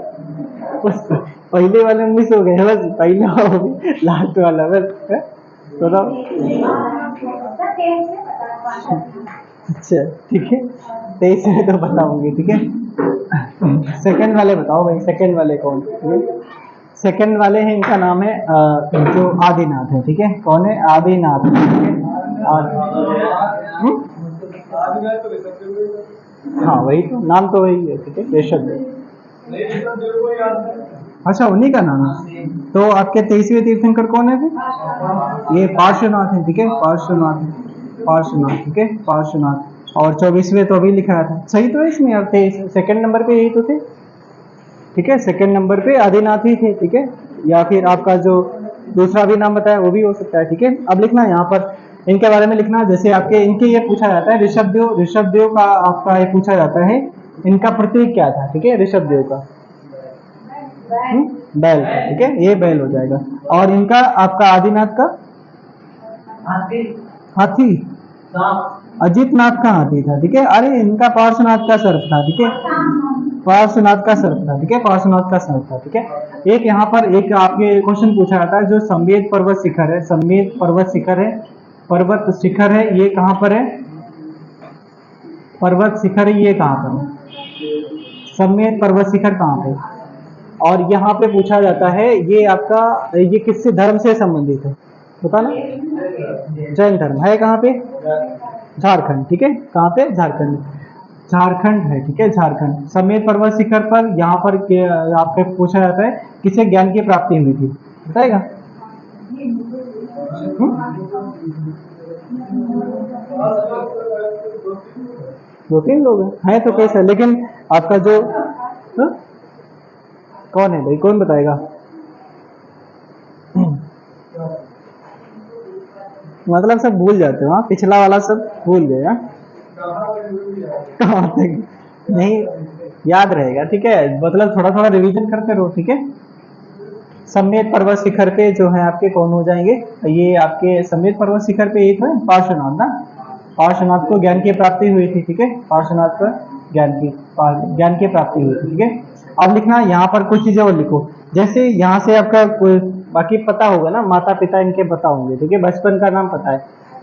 उस पहले वाले मिस हो गए, बस पहले लास्ट वाला बस है? बताओ। अच्छा ठीक है, 23 में तो बताऊंगी, ठीक है। सेकंड वाले बताओ भाई, सेकंड वाले कौन? सेकंड वाले हैं, इनका नाम है जो आदिनाथ है, ठीक है। कौन है? आदिनाथ, ठीक है। हाँ वही तो नाम तो वही है, ठीक है, ऋषभ देव। अच्छा उन्हीं का नाम है। तो आपके 23वें तीर्थंकर कौन है फिर? ये पार्श्वनाथ है, ठीक है, पार्श्वनाथ, पार्श्वनाथ, ठीक है, पार्श्वनाथ। और 24वें तो अभी लिखा था, सही तो है इसमें। अब सेकंड नंबर पे यही तो थे, ठीक है, सेकंड नंबर पे आदिनाथ ही थे, ठीक है। या फिर आपका जो दूसरा भी नाम बताया वो भी हो सकता है, ठीक है। अब लिखना यहाँ पर इनके बारे में लिखना, जैसे आपके इनके ये पूछा जाता है ऋषभदेव, ऋषभदेव का आपका ये पूछा जाता है, इनका प्रतीक क्या था? ठीक है, ऋषभदेव का बैल, ठीक है, ये बैल हो जाएगा। और इनका आपका आदिनाथ का हाथी, अजितनाथ का हाथी था, ठीक है। अरे इनका पार्श्वनाथ का सर्प था, ठीक है, पार्श्वनाथ का सर्प था, ठीक है, पार्श्वनाथ का सर्प था, ठीक है। एक यहाँ पर एक आपके क्वेश्चन पूछा जाता है, जो समेत पर्वत शिखर है, समेत पर्वत शिखर है, पर्वत शिखर है, ये कहाँ पर है? पर्वत शिखर ये कहाँ पर है? समेत पर्वत शिखर कहाँ पे? और यहाँ पे पूछा जाता है ये आपका ये किससे धर्म से संबंधित है? बताना। जैन धर्म है, कहाँ पे? झारखंड, ठीक है, कहाँ पे? झारखंड, झारखंड है, ठीक है, झारखंड। समेत पर्वत शिखर पर यहाँ पर आपसे पूछा जाता है किसे ज्ञान की प्राप्ति हुई थी, बताएगा? दो तीन लोग हैं तो कैसे, लेकिन आपका जो कौन है भाई, कौन बताएगा? मतलब सब भूल जाते हो, पिछला वाला सब भूल गए। नहीं याद रहेगा, ठीक है, मतलब थोड़ा थोड़ा रिवीजन करते रहो, ठीक है। समेत पर्वत शिखर पे जो है आपके कौन हो जाएंगे? ये आपके समेत पर्वत शिखर पे एक है पार्श्वनाथ ना, पार्श्वनाथ को ज्ञान की प्राप्ति हुई थी, ठीक है, पार्श्वनाथ पर ज्ञान की प्राप्ति हुई थी, ठीक है। अब लिखना यहाँ पर कुछ चीजें और लिखो, जैसे यहाँ से आपका कोई बाकी पता होगा ना, माता पिता इनके पता होंगे, ठीक है, बचपन का नाम पता है।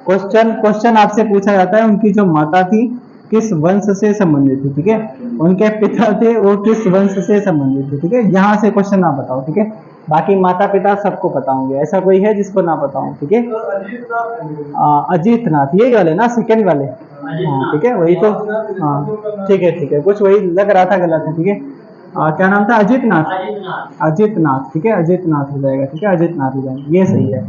क्वेश्चन आपसे पूछा जाता है उनकी जो माता थी किस वंश से संबंधित थी, ठीक है, उनके पिता थे वो किस वंश से संबंधित थे, ठीक है, यहाँ से क्वेश्चन ना बताओ, ठीक है। बाकी माता पिता सबको पता होंगे, ऐसा कोई है जिसको ना पता हो, ठीक है। अजीत नाथ ये वाले ना, सेकंड वाले, हाँ ठीक है, वही तो, हाँ ठीक है, ठीक है, कुछ वही लग रहा था गलत है, ठीक है। क्या नाम था? अजित नाथ, अजित नाथ, ठीक है, अजित नाथ हो जाएगा, ठीक है, अजित नाथ हो जाएगा, ये सही है।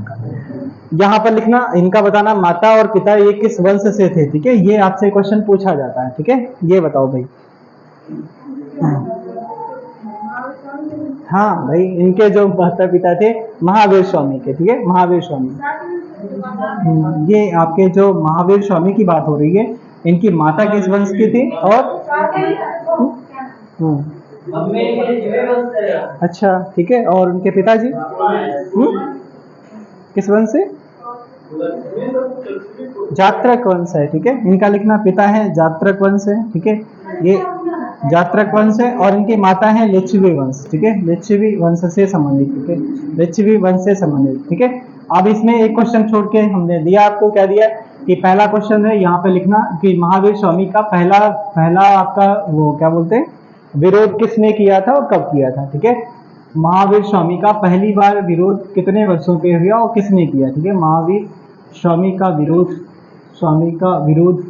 यहाँ पर लिखना इनका बताना माता और पिता ये किस वंश से थे, ठीक है, ये आपसे क्वेश्चन पूछा जाता है, ठीक है, ये बताओ भाई। हाँ भाई इनके जो माता पिता थे महावीर स्वामी के, ठीक है, महावीर स्वामी। ये आपके जो महावीर स्वामी की बात हो रही है, इनकी माता किस वंश की थी? और अच्छा ठीक है, और उनके पिताजी किस वंश से? जात्रक वंश है, ठीक है, इनका लिखना पिता है जात्रक वंश है, ठीक है, ये जात्रक वंश है, और इनकी माता है लिच्छवी वंश, ठीक है, लिच्छवी वंश से संबंधित, ठीक है, लिच्छवी वंश से संबंधित, ठीक है। अब इसमें एक क्वेश्चन छोड़ के हमने दिया आपको, क्या दिया कि पहला क्वेश्चन है यहाँ पे लिखना कि महावीर स्वामी का पहला आपका वो क्या बोलते हैं विरोध किसने किया था और कब किया था, ठीक है। महावीर स्वामी का पहली बार विरोध कितने वर्षों पे हुआ और किसने किया, ठीक है। महावीर स्वामी का विरोध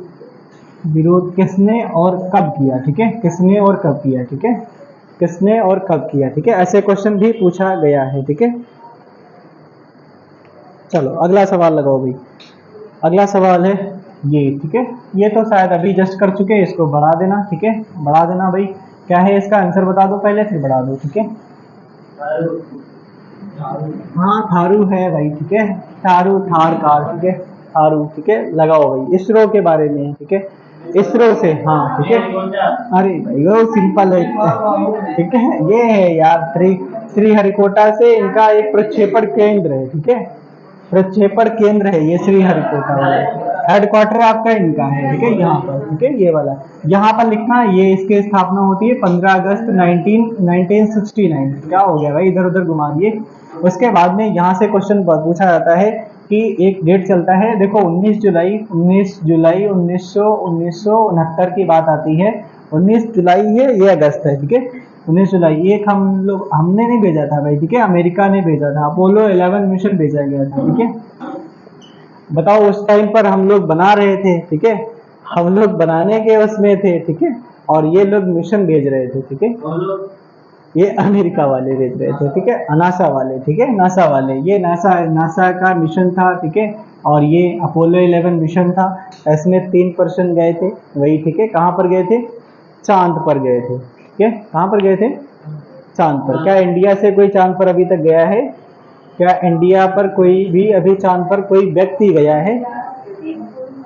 विरोध किसने और कब किया, ठीक है। किसने और कब किया, ठीक है। किसने और कब किया, ठीक है। ऐसे क्वेश्चन भी पूछा गया है, ठीक है। चलो अगला सवाल लगाओ भाई। अगला सवाल है ये, ठीक है। ये तो शायद अभी जस्ट कर चुके हैं, इसको बढ़ा देना, ठीक है। बढ़ा देना भाई। क्या है इसका आंसर बता दो पहले, फिर बढ़ा दो, ठीक है। हाँ थारू है भाई, ठीक है। थारू, थार कार, ठीक है। थारू, ठीक है। लगाओ भाई, इसरो के बारे में, ठीक है। इसरो से, हाँ ठीक है। अरे भाई वो सिंपल है, ठीक है। ये है यार श्रीहरिकोटा से इनका एक प्रक्षेपण केंद्र है, ठीक है। प्रक्षेपण केंद्र है ये श्रीहरिकोटा वाला। हेडक्वार्टर आपका इनका है, ठीक है। यहाँ पर, ठीक है, ये वाला। यहाँ पर लिखना, ये इसकी स्थापना होती है 15 अगस्त 1969। क्या हो गया भाई, इधर उधर घुमा दिए। उसके बाद में यहाँ से क्वेश्चन पूछा जाता है कि एक डेट चलता है, देखो 19 जुलाई 1969 की बात आती है। 19 जुलाई है, ये अगस्त है, ठीक है। 19 जुलाई, एक हमने नहीं भेजा था भाई, ठीक है। अमेरिका ने भेजा था, अपोलो 11 मिशन भेजा गया था, ठीक है। बताओ उस टाइम पर हम लोग बना रहे थे, ठीक है। हम लोग बनाने के उसमें थे, ठीक है। और ये लोग मिशन भेज रहे थे, ठीक है। ये अमेरिका वाले भेज रहे थे, ठीक है। नासा वाले, ठीक है। नासा वाले, ये नासा का मिशन था, ठीक है। और ये अपोलो 11 मिशन था। इसमें 3 पर्सन गए थे वही, ठीक है। कहाँ पर गए थे, चांद पर गए थे, ठीक है। कहाँ पर गए थे, चांद पर। क्या इंडिया से कोई चांद पर अभी तक गया है, क्या इंडिया पर कोई भी अभी चांद पर कोई व्यक्ति गया है,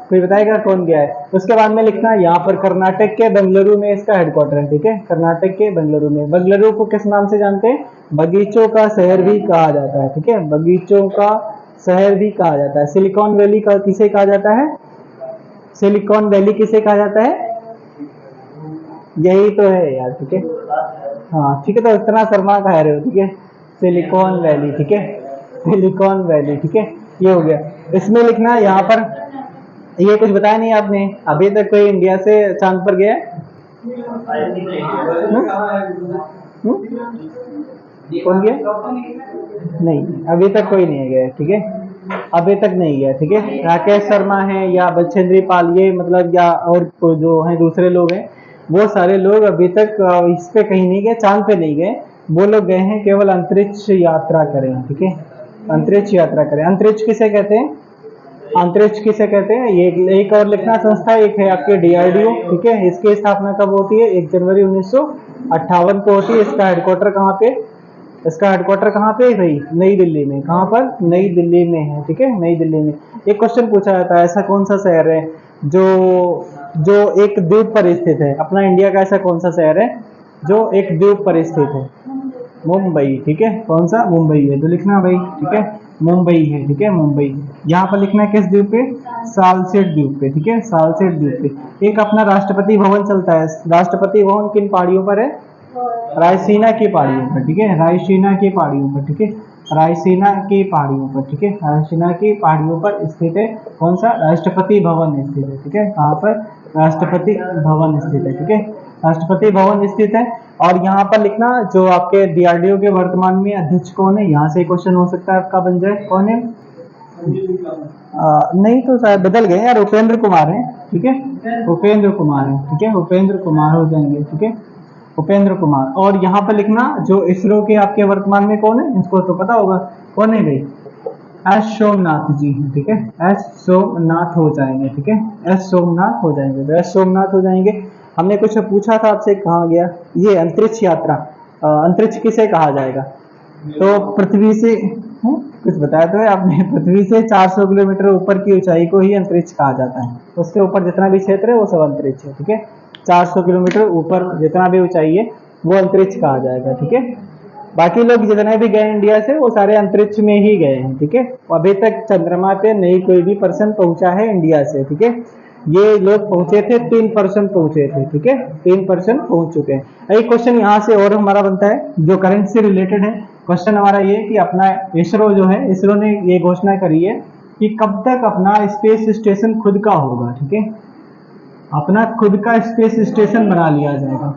कोई बताएगा कौन गया है। उसके बाद में लिखना, यहाँ पर कर्नाटक के बेंगलुरु में इसका हेडक्वार्टर है, ठीक है। कर्नाटक के बेंगलुरु में। बेंगलुरु को किस नाम से जानते हैं, बगीचों का शहर भी कहा जाता है, ठीक है। बगीचों का शहर भी कहा जाता है। सिलिकॉन वैली का किसे कहा जाता है, सिलिकॉन वैली किसे कहा जाता है, यही तो है यार, ठीक है। हाँ ठीक है, तो इतना शर्मा कह रहे हो, ठीक है। सिलिकॉन वैली, ठीक है। सिलिकॉन वैली, ठीक है। ये हो गया। इसमें लिखना यहाँ पर, ये कुछ बताया नहीं आपने, अभी तक कोई इंडिया से चांद पर गया है? कौन गया, नहीं अभी तक कोई नहीं गया, ठीक है। अभी तक नहीं गया, ठीक है। राकेश शर्मा है या बछेंद्री पाल, ये मतलब, या और जो है दूसरे लोग हैं, वो सारे लोग अभी तक इस पे कहीं नहीं गए, चांद पे नहीं गए। वो लोग गए हैं केवल अंतरिक्ष यात्रा करें, ठीक है। अंतरिक्ष यात्रा करें। अंतरिक्ष किसे कहते हैं, अंतरिक्ष किसे कहते हैं, ये एक और लिखना संस्था, एक है आपके डीआरडीओ, ठीक है। इसकी स्थापना कब होती है, 1 जनवरी 1958 को होती है। इसका हेडक्वार्टर कहाँ पे, इसका हेडक्वार्टर कहाँ पे भाई, नई दिल्ली में। कहाँ पर, नई दिल्ली में है, ठीक है। नई दिल्ली में। एक क्वेश्चन पूछा जाता है, ऐसा कौन सा शहर है जो जो एक द्वीप पर स्थित है, अपना इंडिया का ऐसा कौन सा शहर है जो एक द्वीप पर स्थित है, मुंबई, ठीक है। कौन सा, मुंबई है, तो लिखना भाई, ठीक है। मुंबई है, ठीक है। मुंबई। यहाँ पर लिखना है किस द्वीप पे, सालसेट द्वीप पे, ठीक है। सालसेट द्वीप पे। एक अपना राष्ट्रपति भवन चलता है, राष्ट्रपति भवन किन पहाड़ियों पर है, रायसीना की पहाड़ियों पर, ठीक है। रायसीना की पहाड़ियों पर, ठीक है। रायसीना की पहाड़ियों पर, ठीक है। रायसीना की पहाड़ियों पर स्थित है कौन सा, राष्ट्रपति भवन स्थित है, ठीक है। कहाँ पर, राष्ट्रपति भवन स्थित है, ठीक है। राष्ट्रपति भवन स्थित है। और यहाँ पर लिखना, जो आपके डीआरडीओ के वर्तमान में अध्यक्ष कौन है, यहाँ से क्वेश्चन हो सकता है आपका बन जाए, कौन है। नहीं तो शायद बदल गए यार, उपेंद्र कुमार है, ठीक है। उपेंद्र कुमार है, ठीक है। उपेंद्र कुमार हो जाएंगे, ठीक है। उपेंद्र कुमार। और यहाँ पर लिखना, जो इसरो के आपके वर्तमान में कौन है, इसको तो पता होगा कौन है भाई, एस सोमनाथ जी हैं, ठीक है। एस सोमनाथ हो जाएंगे, ठीक है। एस सोमनाथ हो जाएंगे, तो एस सोमनाथ हो जाएंगे। हमने कुछ पूछा था आपसे, कहाँ गया ये अंतरिक्ष यात्रा, अंतरिक्ष किसे कहा जाएगा, तो पृथ्वी से, कुछ बताया तो है आपने, पृथ्वी से 400 किलोमीटर ऊपर की ऊंचाई को ही अंतरिक्ष कहा जाता है। उसके ऊपर जितना भी क्षेत्र है वो सब अंतरिक्ष है, ठीक है। 400 किलोमीटर ऊपर जितना भी ऊंचाई है वो अंतरिक्ष कहा जाएगा, ठीक है। बाकी लोग जितने भी गए इंडिया से वो सारे अंतरिक्ष में ही गए हैं, ठीक है। अभी तक चंद्रमा पे नहीं कोई भी पर्सन पहुंचा है इंडिया से, ठीक है। ये लोग पहुंचे थे, 3 पर्सन पहुंचे थे, ठीक है। 3 पर्सन पहुंच चुके हैं। एक क्वेश्चन यहाँ से और हमारा बनता है जो करंट से रिलेटेड है। क्वेश्चन हमारा ये कि अपना इसरो जो है, इसरो ने ये घोषणा करी है कि कब तक अपना स्पेस स्टेशन खुद का होगा, ठीक है। अपना खुद का स्पेस स्टेशन बना लिया जाएगा।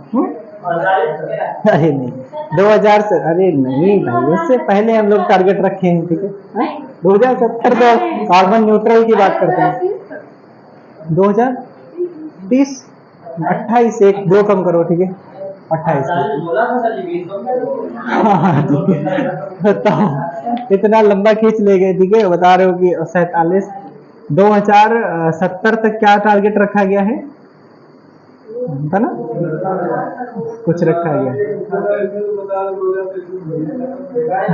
अरे नहीं, 2000 से, अरे नहीं भाई, उससे पहले हम लोग टारगेट रखे हैं, ठीक है। 2070 तो कार्बन न्यूट्रल की बात करते हैं। 2030, 28, एक दो कम करो, ठीक है, 28। हाँ ठीक है, बताओ इतना लंबा खींच ले गए, ठीक है, बता रहे हो कि 47। 2070 तक क्या टारगेट रखा गया है, था ना, कुछ रखा गया।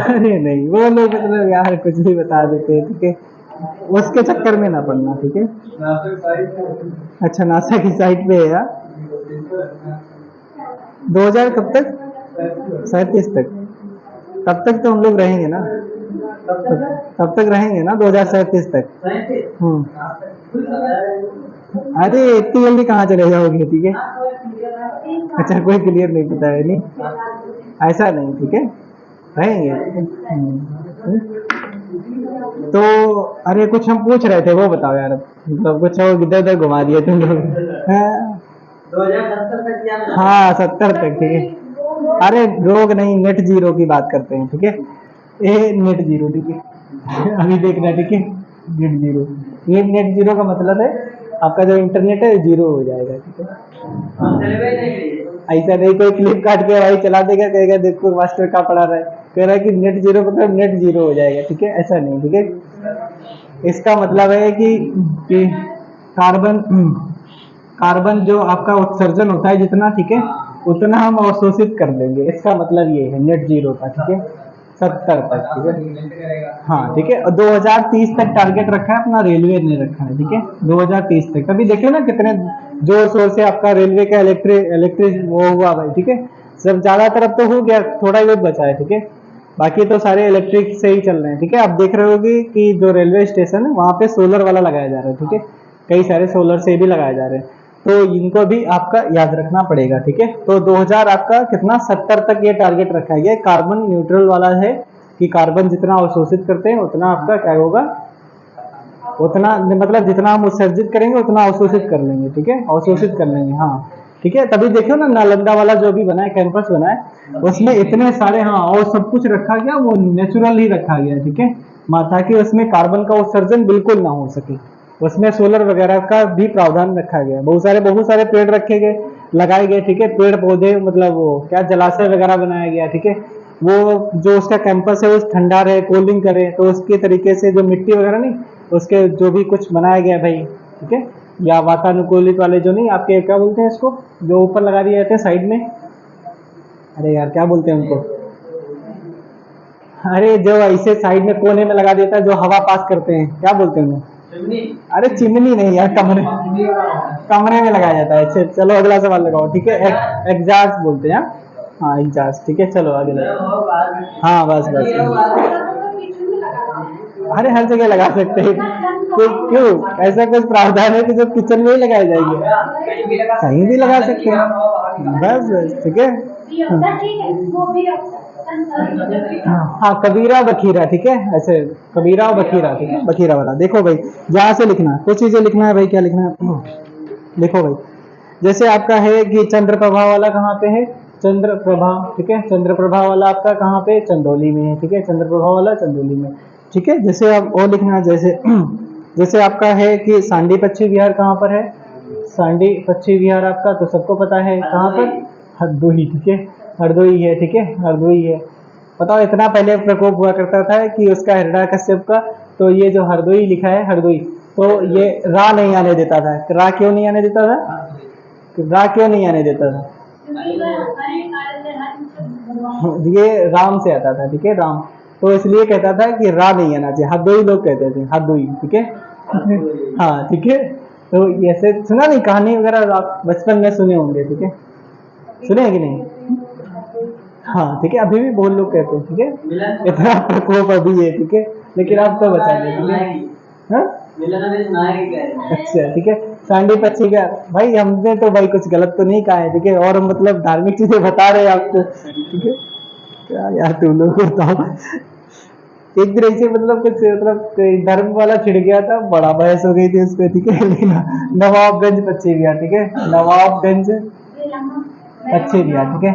अरे नहीं, वो लोग मतलब यार कुछ भी बता देते हैं, ठीक है, उसके चक्कर में ना पड़ना, ठीक है। अच्छा, नासा की साइट पे है यार। 2000 कब तक, 37 तक, तब तक तो हम लोग रहेंगे ना, तब तक रहेंगे ना 2037 तक। अरे इतनी जल्दी कहाँ चले जाओगे, ठीक है। अच्छा, कोई क्लियर नहीं पता है, नहीं ऐसा नहीं, ठीक है, रहेंगे, ठीक है। तो अरे कुछ हम पूछ रहे थे, वो बताओ यार, मतलब कुछ और इधर उधर घुमा दिए तुम लोग। 2070 तक, हाँ 70 तक, ठीक है। अरे रोग नहीं, नेट जीरो की बात करते हैं, ठीक है, ये नेट जीरो, ठीक है। अभी देखना, ठीक है, नेट जीरो, ये नेट जीरो का मतलब है आपका जो इंटरनेट है जीरो हो जाएगा, ठीक है। ऐसा नहीं कोई क्लिप काट के भाई चला देगा, कहेगा देखो मास्टर का पढ़ा रहा है, कह रहा है कि नेट जीरो मतलब नेट जीरो हो जाएगा, ठीक है, ऐसा नहीं, ठीक है। इसका मतलब है कि कार्बन कार्बन जो आपका उत्सर्जन होता है जितना, ठीक है, उतना हम अवशोषित कर लेंगे, इसका मतलब ये है नेट जीरो का, ठीक है, 70 तक, ठीक है। हाँ ठीक है, और 2030 तक टारगेट रखा है अपना, रेलवे ने रखा है, ठीक है, 2030 तक। अभी देखिए ना कितने जोर शोर से आपका रेलवे का इलेक्ट्रिक वो हुआ भाई, ठीक है, सब ज्यादातर अब तो हो गया, थोड़ा ही बहुत बचा है, ठीक है, बाकी तो सारे इलेक्ट्रिक से ही चल रहे हैं, ठीक है। आप देख रहे होगी कि जो रेलवे स्टेशन है वहां पे सोलर वाला लगाया जा रहा है, ठीक है, कई सारे सोलर से भी लगाए जा रहे हैं, तो इनको भी आपका याद रखना पड़ेगा, ठीक है। तो 2000 आपका कितना, 70 तक ये टारगेट रखा गया, कार्बन न्यूट्रल वाला है, कि कार्बन जितना अवशोषित करते हैं उतना आपका क्या होगा, उतना मतलब जितना हम उत्सर्जित करेंगे उतना अवशोषित कर लेंगे, ठीक है, अवशोषित कर लेंगे, हाँ ठीक है। तभी देखियो ना नालंदा वाला जो भी बना है, कैंपस बना है, उसमें इतने सारे, हाँ, और सब कुछ रखा गया, वो नेचुरल ही रखा गया, ठीक है, ताकि उसमें कार्बन का उत्सर्जन बिल्कुल ना हो सके। उसमें सोलर वगैरह का भी प्रावधान रखा गया, बहुत सारे पेड़ रखे गए, लगाए गए, ठीक है, पेड़ पौधे, मतलब वो क्या जलाशय वगैरह बनाया गया, ठीक है, वो जो उसका कैंपस है वो ठंडा रहे, कूलिंग करे, तो उसके तरीके से जो मिट्टी वगैरह नहीं, उसके जो भी कुछ बनाया गया भाई, ठीक है, या वातानुकूलित वाले जो नहीं आपके क्या बोलते हैं इसको, जो ऊपर लगा दिए जाते हैं साइड में, अरे यार क्या बोलते हैं उनको, अरे जो ऐसे साइड में कोने में लगा देता है जो हवा पास करते हैं, क्या बोलते हैं उन्हें, अरे चिमनी नहीं यार, कमरे कमरे में लगाया जाता है। चलो अगला सवाल लगाओ, ठीक है, एग्जास्ट बोलते हैं, हाँ एग्जास्ट, ठीक है, चलो आगे लगाओ। हाँ बस बस, अरे हर जगह लगा सकते हैं, तो क्यों, ऐसा कुछ प्रावधान है कि जो किचन में ही लगाए जाएंगे, कहीं भी लगा सकते हैं, बस बस, ठीक है। हाँ कबीरा बखीरा, ठीक है, ऐसे कबीरा और बखीरा, ठीक है, बखीरा वाला। देखो भाई जहाँ से लिखना, कुछ चीजें लिखना है भाई, क्या लिखना है, देखो भाई, जैसे आपका है कि चंद्र प्रभा वाला कहाँ पे है, चंद्र प्रभा, ठीक है, चंद्र प्रभा वाला आपका कहाँ पे, चंदौली में है, ठीक है, चंद्र प्रभा वाला चंदौली में, ठीक है। जैसे आप और लिखना है, जैसे जैसे आपका है कि सांडी पक्षी विहार कहाँ पर है, सांडी पक्षी विहार आपका तो सबको पता है कहाँ पर, हरदोई, ठीक है, हरदोई है, ठीक है, हरदोई है। बताओ इतना पहले प्रकोप हुआ करता था कि उसका हिरण्यकश्यप का, तो ये जो हरदोई लिखा है, हरदोई, तो ये रा नहीं आने देता था, रा क्यों नहीं आने देता था, रा क्यों नहीं आने देता था, ये राम से आता था, ठीक है, राम, तो इसलिए कहता था कि रा नहीं आना चाहिए, हरदोई लोग कहते थे, हरदोई, ठीक है। हाँ ठीक है, तो ऐसे सुना नहीं, कहानी वगैरह आप बचपन में सुने होंगे, ठीक है, सुने कि नहीं, हाँ ठीक है, अभी भी बहुत लोग कहते हैं, ठीक है, इतना प्रकोप अभी है, ठीक है, लेकिन आप तो बचा लें, ठीक है, हाँ? अच्छा ठीक है, सांडी पक्षी का भाई, हमने तो भाई कुछ गलत तो नहीं कहा है, ठीक है, और हम मतलब धार्मिक चीजें बता रहे हैं आपको, ठीक है, क्या यार तुम लोग बताओ, एक तरह से मतलब कुछ मतलब कोई धर्म वाला छिड़ गया था, बड़ा बहस हो गई थी उस पर, ठीक है, लेकिन नवाबगंज पक्षी गया, ठीक है, नवाबगंज, पश्चिम बिहार, ठीक है।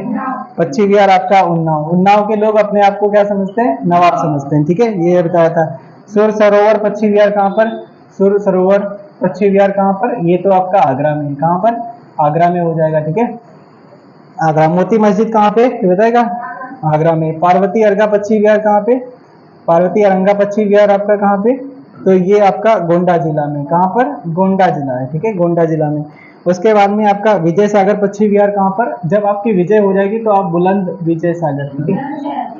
पश्चिम बिहार आपका उन्नाव, उन्नाव के लोग अपने आप को क्या समझते हैं, नवाब समझते हैं, ठीक है, ये बताया था। सुर सरोवर पश्चिम बिहार कहाँ पर, सुर सरोवर पश्चिम बिहार कहाँ पर, ये तो आपका आगरा में, कहाँ पर, आगरा में हो जाएगा, ठीक है, आगरा। मोती मस्जिद कहाँ पे, ये बताएगा, आगरा में। पार्वती अरगा पश्चिम बिहार कहाँ पे, पार्वती अरंगा पश्चिम बिहार आपका कहाँ पे, तो ये आपका गोंडा जिला में, कहाँ पर, गोंडा जिला है, ठीक है, गोंडा जिला में। उसके बाद में आपका विजय सागर पश्चिम बिहार कहाँ पर, जब आपकी विजय हो जाएगी तो आप बुलंद विजय सागर, ठीक है,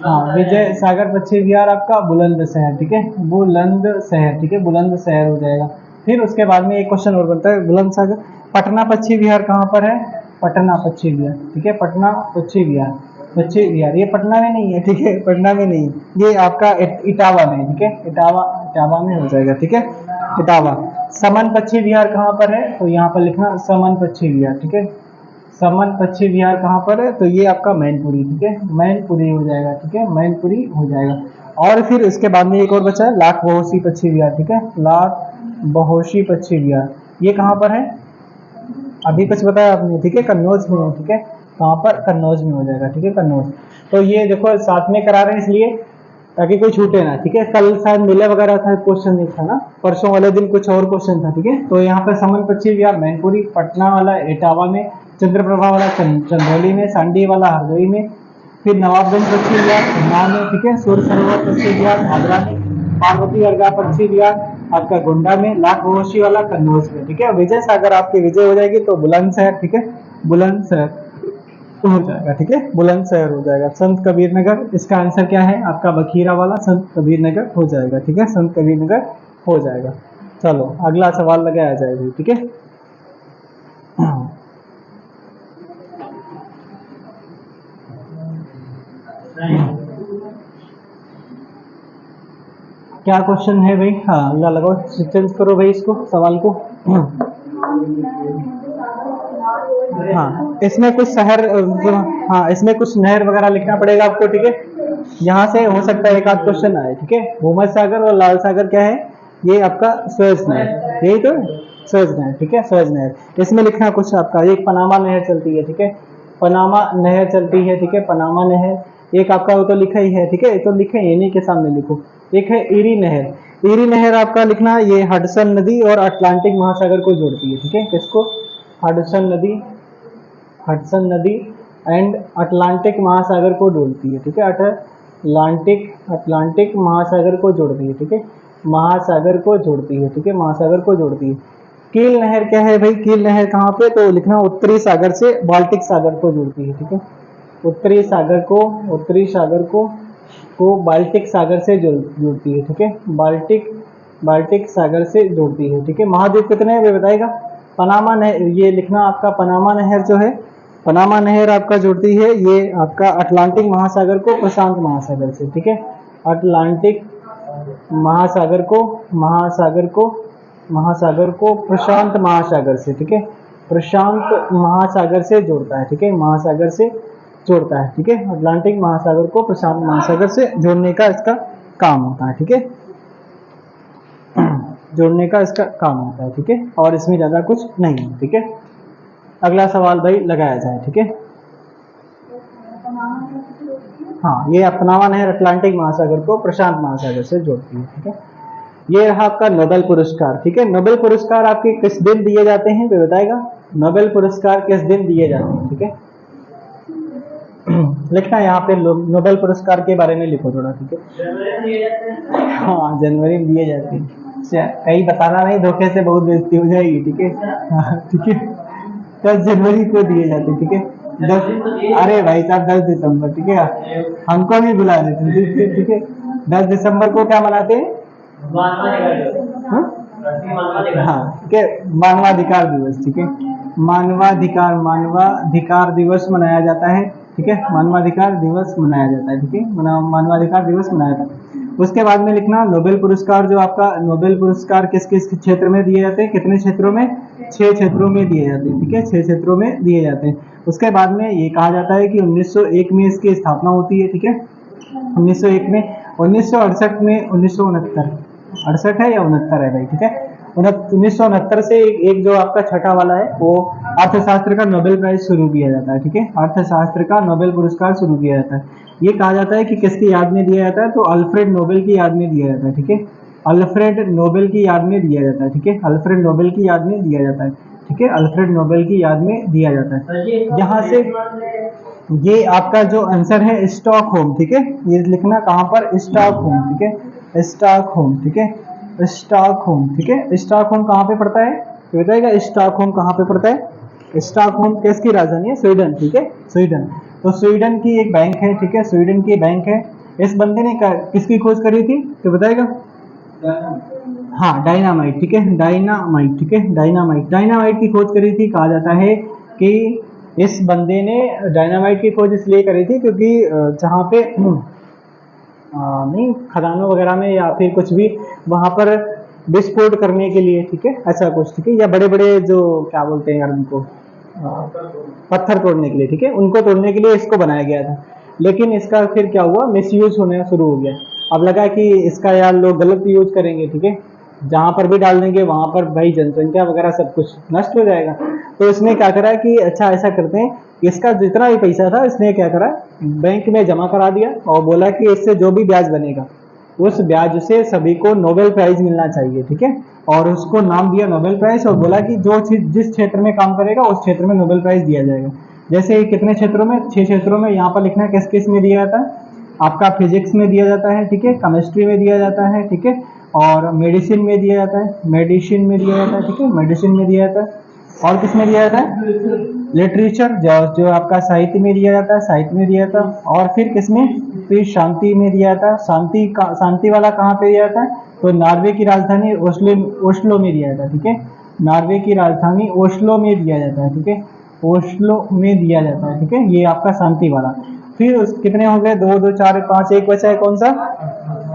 हाँ, विजय सागर पश्चिम बिहार आपका बुलंद शहर, ठीक है, बुलंद शहर, ठीक है, बुलंद शहर हो जाएगा। फिर उसके बाद में एक क्वेश्चन और बनता है, बुलंद सागर। पटना पश्चिम बिहार कहाँ पर है, पटना पश्चिम बिहार, ठीक है, पटना पश्चिम बिहार, पश्चिम बिहार, ये पटना में नहीं है, ठीक है, पटना में नहीं है, ये आपका इटावा में, ठीक है, इटावा, इटावा में हो जाएगा, ठीक है, इटावा। समन पश्चिम बिहार कहाँ पर है, तो यहाँ पर लिखना समन पश्चिम बिहार, ठीक है, समन पश्चिम बिहार कहाँ पर है, तो ये आपका मैनपुरी, ठीक है, मैनपुरी हो जाएगा, ठीक है, मैनपुरी हो जाएगा। और फिर इसके बाद में एक और बचा है, लाख बहोशी पश्चिम बिहार, ठीक है, लाख बहोशी पश्चिम बिहार, ये कहाँ पर है, अभी कुछ बताया आपने, ठीक है, कन्नौज में है, ठीक है, कहाँ पर, कन्नौज में हो जाएगा, ठीक है, कन्नौज। तो ये देखो साथ में करा रहे हैं इसलिए ताकि कोई छूटे ना, ठीक है। कल शायद मेले वगैरह था, क्वेश्चन नहीं था ना, परसों वाले दिन कुछ और क्वेश्चन था, ठीक है। तो यहाँ पे समन पश्चिम बिहार मैनपुरी, पटना वाला इटावा में, चंद्रप्रभा वाला चंदौली में, सांडी वाला हरदोई में, फिर नवाबगंज पश्चिम बिहार उन्नाव में, ठीक है, सूर सरोवर पश्चिम बिहार आगरा में, पार्वती अरगा पश्चिम बिहार आपका गोंडा में, लाख बहोशी वाला कन्नौज में, ठीक है। विजय सागर आपकी विजय हो जाएगी तो बुलंदशहर, ठीक है, बुलंदशहर हो जाएगा, ठीक है, बुलंदशहर हो जाएगा। संत कबीर नगर, इसका आंसर क्या है आपका, बखीरा वाला संत कबीर नगर हो जाएगा, ठीक है, संत कबीर नगर हो जाएगा। चलो अगला सवाल लगाया जाएगा, ठीक है। क्या क्वेश्चन है भाई, हाँ अगला लगाओ, चेंज करो भाई इसको, सवाल को। हाँ इसमें कुछ शहर, हाँ इसमें कुछ नहर वगैरह लिखना पड़ेगा आपको, ठीक है, यहाँ से हो सकता है एक आध क्वेश्चन आए, ठीक है। भूमध्य सागर और लाल सागर क्या है, ये आपका स्वेज नहर, यही तो स्वेज नहर, ठीक है, स्वेज नहर। इसमें लिखना कुछ आपका, एक पनामा नहर चलती है, ठीक है, पनामा नहर चलती है, ठीक है, पनामा नहर। एक आपका वो तो लिखा ही है, ठीक है, तो लिखे इन्हीं के सामने लिखो। एक है ईरी नहर, ईरी नहर आपका लिखना, ये हडसन नदी और अटलांटिक महासागर को जोड़ती है, ठीक है, किसको, हडसन नदी, हडसन नदी एंड अटलांटिक महासागर को जोड़ती है, ठीक है, अटलांटिक महासागर को जोड़ती है, ठीक है, महासागर को जोड़ती है, ठीक है, महासागर को जोड़ती है। कील नहर क्या है भाई, कील नहर कहाँ पे, तो लिखना उत्तरी सागर से बाल्टिक सागर को जोड़ती है, ठीक है, उत्तरी सागर को, उत्तरी सागर को बाल्टिक सागर से जोड़ती है, ठीक है, बाल्टिक सागर से जोड़ती है, ठीक है। महाद्वीप कितने हैं वे बताएगा, पनामा नहर, ये लिखना आपका पनामा नहर जो है, पनामा नहर आपका जोड़ती है ये आपका अटलांटिक महासागर को प्रशांत महासागर से, ठीक है, अटलांटिक महासागर को, महासागर को प्रशांत महासागर से, ठीक है, प्रशांत महासागर से जोड़ता है, ठीक है, महासागर से जोड़ता है, ठीक है, अटलांटिक महासागर को प्रशांत महासागर से जोड़ने का इसका काम होता है, ठीक है, जोड़ने का इसका काम होता है, ठीक है, और इसमें ज्यादा कुछ नहीं है, ठीक है। अगला सवाल भाई लगाया जाए, ठीक है। हाँ ये पनामा नहर अटलांटिक महासागर को प्रशांत महासागर से जोड़ती है, ठीक है। ये रहा आपका नोबेल पुरस्कार, ठीक है। नोबेल पुरस्कार आपके किस दिन दिए जाते हैं वे बताएगा, नोबेल पुरस्कार किस दिन दिए जाते हैं, ठीक है। लिखना यहाँ पे नोबेल पुरस्कार के बारे में लिखो थोड़ा, ठीक है, हाँ जनवरी में दिए जाते हैं, कहीं बताना नहीं, धोखे से बहुत बेइज्जती हो जाएगी, ठीक है, हाँ ठीक है, 10 जनवरी को दिए जाते, ठीक है, 10, अरे भाई साहब 10 दिसंबर, ठीक है, हमको भी बुला देते, ठीक है, 10 दिसंबर को क्या मनाते हैं, हाँ ठीक है, मानवाधिकार दिवस, ठीक है, मानवाधिकार दिवस मनाया जाता है, ठीक है, मानवाधिकार दिवस मनाया जाता है, ठीक है, मानवाधिकार दिवस मनाया जाता है। उसके बाद में लिखना नोबेल पुरस्कार, जो आपका नोबेल पुरस्कार किस किस क्षेत्र में दिए जाते हैं, कितने क्षेत्रों में, 6 क्षेत्रों में दिए जाते हैं, ठीक है, 6 क्षेत्रों में दिए जाते हैं। उसके बाद में ये कहा जाता है कि 1901 में इसकी स्थापना होती है, ठीक है, 1901 में, 1968 में, 1969, 68 है या 69 है भाई, ठीक है, 1969 से एक जो आपका छठा वाला है वो अर्थशास्त्र का नोबेल प्राइज शुरू किया जाता है, ठीक है। अर्थशास्त्र का नोबेल पुरस्कार शुरू किया जाता है। ये कहा जाता है कि किसकी याद में दिया जाता है, तो अल्फ्रेड नोबेल की याद में दिया जाता है, ठीक है। अल्फ्रेड नोबेल की याद में दिया जाता है, ठीक है। अल्फ्रेड नोबेल की याद में दिया जाता है, ठीक है। अल्फ्रेड नोबेल की याद में दिया जाता है। यहाँ से ये आपका जो आंसर है स्टॉकहोम, ठीक है। ये लिखना कहाँ पर, स्टॉकहोम, ठीक है। स्टॉकहोम, ठीक है। स्टॉकहोम, ठीक है। स्टॉकहोम कहाँ पे पड़ता है, तो बताइएगा स्टॉकहोम कहाँ पे पड़ता है। स्टॉकहोम किसकी राजधानी है, स्वीडन, ठीक है, स्वीडन। तो स्वीडन की एक बैंक है, ठीक है, स्वीडन की बैंक है। इस बंदे ने किसकी खोज करी थी, तो बताएगा। हाँ, डायनामाइट, ठीक है, डायनामाइट, ठीक है, डायनामाइट, डायनामाइट की खोज करी थी। कहा जाता है कि इस बंदे ने डायनामाइट की खोज इसलिए करी थी क्योंकि जहाँ पे नहीं खदानों वगैरह में या फिर कुछ भी वहां पर विस्फोट करने के लिए, ठीक है, ऐसा कुछ, ठीक है, या बड़े बड़े जो क्या बोलते हैं यार उनको, पत्थर तोड़ने के लिए, ठीक है, उनको तोड़ने के लिए इसको बनाया गया था। लेकिन इसका फिर क्या हुआ, मिसयूज होना शुरू हो गया। अब लगा कि इसका यार लोग गलत यूज करेंगे, ठीक है, जहां पर भी डाल देंगे वहां पर भाई जनसंख्या वगैरह सब कुछ नष्ट हो जाएगा। तो इसने क्या करा कि अच्छा ऐसा करते हैं, इसका जितना भी पैसा था इसने क्या करा, बैंक में जमा करा दिया और बोला कि इससे जो भी ब्याज बनेगा उस ब्याज से सभी को नोबेल प्राइज मिलना चाहिए, ठीक है। और उसको नाम दिया नोबेल प्राइज और बोला कि जो जिस क्षेत्र में काम करेगा उस क्षेत्र में नोबेल प्राइज दिया जाएगा। जैसे कितने क्षेत्रों में, 6 क्षेत्रों में। यहाँ पर लिखना है किस किस में दिया जाता है, आपका फिजिक्स में दिया जाता है, ठीक है, केमिस्ट्री में दिया जाता है, ठीक है, और मेडिसिन में दिया जाता है, मेडिसिन में दिया जाता है, ठीक है, मेडिसिन में दिया जाता है। और किस में दिया जाता है, लिटरेचर, जो आपका साहित्य में दिया जाता है, साहित्य में दिया जाता है। और फिर किसमें, फिर शांति में दिया जाता है। शांति वाला कहाँ पे दिया जाता है, तो नॉर्वे की राजधानी ओस्लो में दिया जाता है, ठीक है। नॉर्वे की राजधानी ओस्लो में दिया जाता है, ठीक है, ओस्लो में दिया जाता है, ठीक है। ये आपका शांति वाला। फिर कितने हो गए, 2 2 4 5, एक बचा है कौन सा,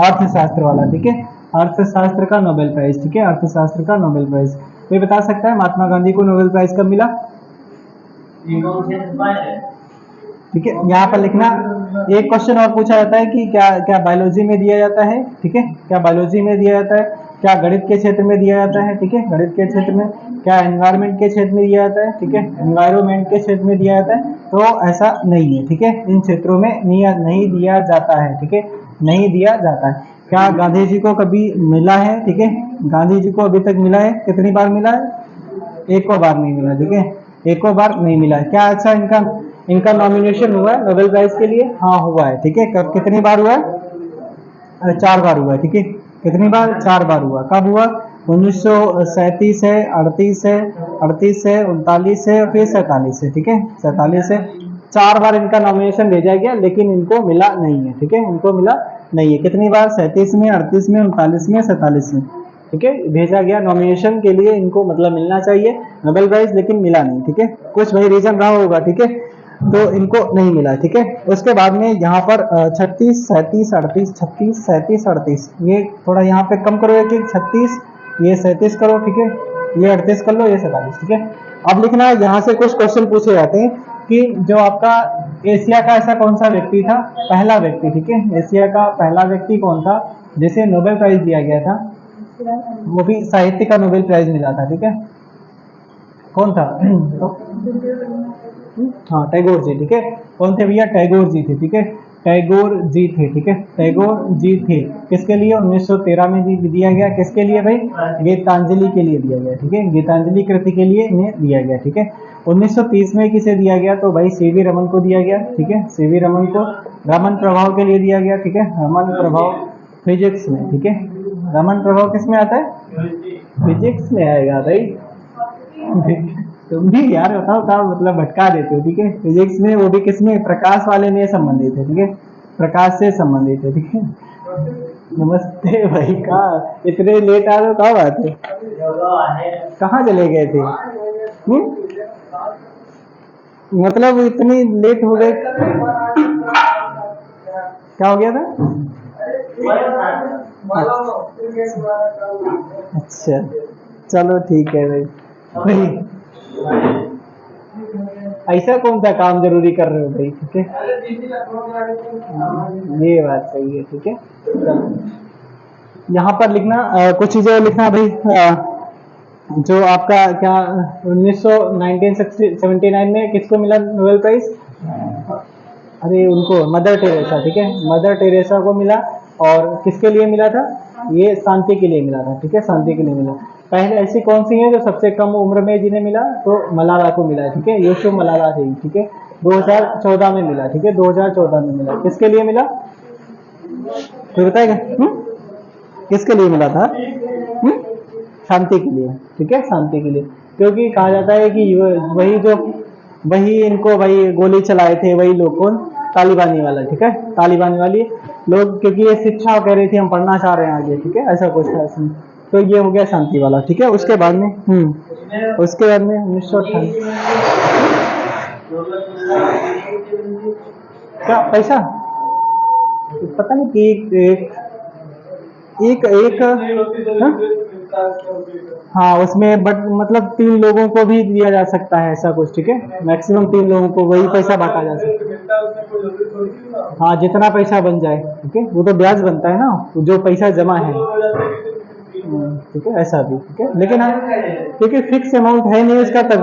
अर्थशास्त्र वाला, ठीक है। अर्थशास्त्र का नोबेल प्राइज, ठीक है, अर्थशास्त्र का नोबेल प्राइज। कोई बता सकता है महात्मा गांधी को नोबेल प्राइज कब मिला, ठीक है। यहाँ पर लिखना, एक क्वेश्चन और पूछा जाता है कि क्या क्या बायोलॉजी में दिया जाता है, ठीक है, क्या बायोलॉजी में दिया जाता है, क्या गणित के क्षेत्र में दिया जाता है, ठीक है, गणित के क्षेत्र में, क्या एनवायरमेंट के क्षेत्र में दिया जाता है, ठीक है, एनवायरमेंट के क्षेत्र में दिया जाता है, तो ऐसा नहीं है, ठीक है, इन क्षेत्रों में नहीं दिया जाता है, ठीक है, नहीं दिया जाता है। क्या गांधी जी को कभी मिला है, ठीक है, गांधी जी को अभी तक मिला है, कितनी बार मिला है, एक को बार नहीं मिला, ठीक है, एक को बार नहीं मिला है। क्या अच्छा इनका इनका नॉमिनेशन हुआ है नोबेल प्राइज के लिए, हाँ हुआ है, ठीक है। कब, कितनी बार हुआ है, 4 बार हुआ है, ठीक है, कितनी बार, 4 बार हुआ। कब हुआ, 1937 है, 38 है, 38 है, 39 है और फिर 47 है, ठीक है, 47 है। 4 बार इनका नॉमिनेशन भेजा गया लेकिन इनको मिला नहीं है, ठीक है, इनको मिला नहीं है। कितनी बार, 37 में, 38 में, 39 में, 47 में, ठीक है, भेजा गया नॉमिनेशन के लिए, इनको मतलब मिलना चाहिए नोबेल प्राइज लेकिन मिला नहीं, ठीक है, कुछ भाई रीजन रहा होगा, ठीक है, तो इनको नहीं मिला, ठीक है। उसके बाद में यहाँ पर 36 37 38, 36 37 38, ये थोड़ा यहाँ पे कम करो, एक 36, ये 37 करो, ठीक है, ये 38 कर लो, ये 47, ठीक है। अब लिखना है, यहाँ से कुछ क्वेश्चन पूछे जाते हैं कि जो आपका एशिया का ऐसा कौन सा व्यक्ति था, पहला व्यक्ति, ठीक है, एशिया का पहला व्यक्ति कौन था जिसे नोबेल प्राइज दिया गया था, वो भी साहित्य का नोबेल प्राइज मिला था, ठीक है, कौन था हाँ, टैगोर जी, ठीक है। कौन थे भैया, टैगोर जी थे, ठीक है, टैगोर जी थे, ठीक है, टैगोर जी थे। किसके लिए, 1913 में दिया गया, किसके लिए भाई, गीतांजलि के लिए दिया गया, ठीक है, गीतांजलि कृति के लिए इन्हें दिया गया, ठीक है। 1930 में किसे दिया गया, तो भाई सीवी रमन को दिया गया, ठीक है, सीवी रमन को, रमन प्रभाव के लिए दिया गया, ठीक है, रमन प्रभाव फिजिक्स में, ठीक है, रमन प्रभाव किस में आता है, फिजिक्स में आएगा भाई तुम भी यार बताओ कहाँ मतलब भटका देते हो, ठीक है, फिजिक्स में, वो भी किसमें, प्रकाश वाले में संबंधित है, ठीक है, प्रकाश से संबंधित है, ठीक है। नमस्ते भाई, कहाँ इतने लेट आ रहे हो, कहाँ बात है, कहाँ चले गए थे, मतलब इतनी लेट हो गए, क्या हो गया था, अच्छा चलो ठीक है भाई ऐसा कौन सा काम जरूरी कर रहे हो भाई, ठीक है, ये बात सही है, ठीक है। चलो यहाँ पर लिखना कुछ चीजें लिखना भाई, जो आपका क्या 1979 में किसको मिला नोबेल प्राइज? अरे उनको मदर टेरेसा, ठीक है, मदर टेरेसा को मिला। और किसके लिए मिला था? ये शांति के लिए मिला था, ठीक है, शांति के लिए मिला। पहले ऐसी कौन सी है जो सबसे कम उम्र में जिन्हें मिला? तो मलाला को मिला, ठीक है, यूसुफ मलाला जी, ठीक है, 2014 में मिला, ठीक है, 2014 में मिला। किसके लिए मिला? कोई बताएगा? किसके लिए मिला था? शांति के लिए, ठीक है, शांति के लिए। क्योंकि कहा जाता है कि वही इनको वही गोली चलाए थे वही लोग, कौन? तालिबानी वाला, ठीक है, तालिबानी वाली लोग, क्योंकि ये शिक्षा कह रही थी हम पढ़ना चाह रहे हैं आगे, ठीक है, ऐसा कुछ था इसमें। तो ये हो गया शांति वाला, ठीक है। उसके बाद में 1928 क्या पैसा? पता नहीं कि एक एक हाँ उसमें, बट मतलब 3 लोगों को भी दिया जा सकता है ऐसा कुछ, ठीक है, मैक्सिमम 3 लोगों को वही पैसा बांटा जा सकता है। हाँ जितना पैसा बन जाए, ठीक है, वो तो ब्याज बनता है ना, जो पैसा जमा है, ठीक है, ऐसा भी, ठीक है। लेकिन हाँ क्योंकि फिक्स अमाउंट है नहीं उसका, तब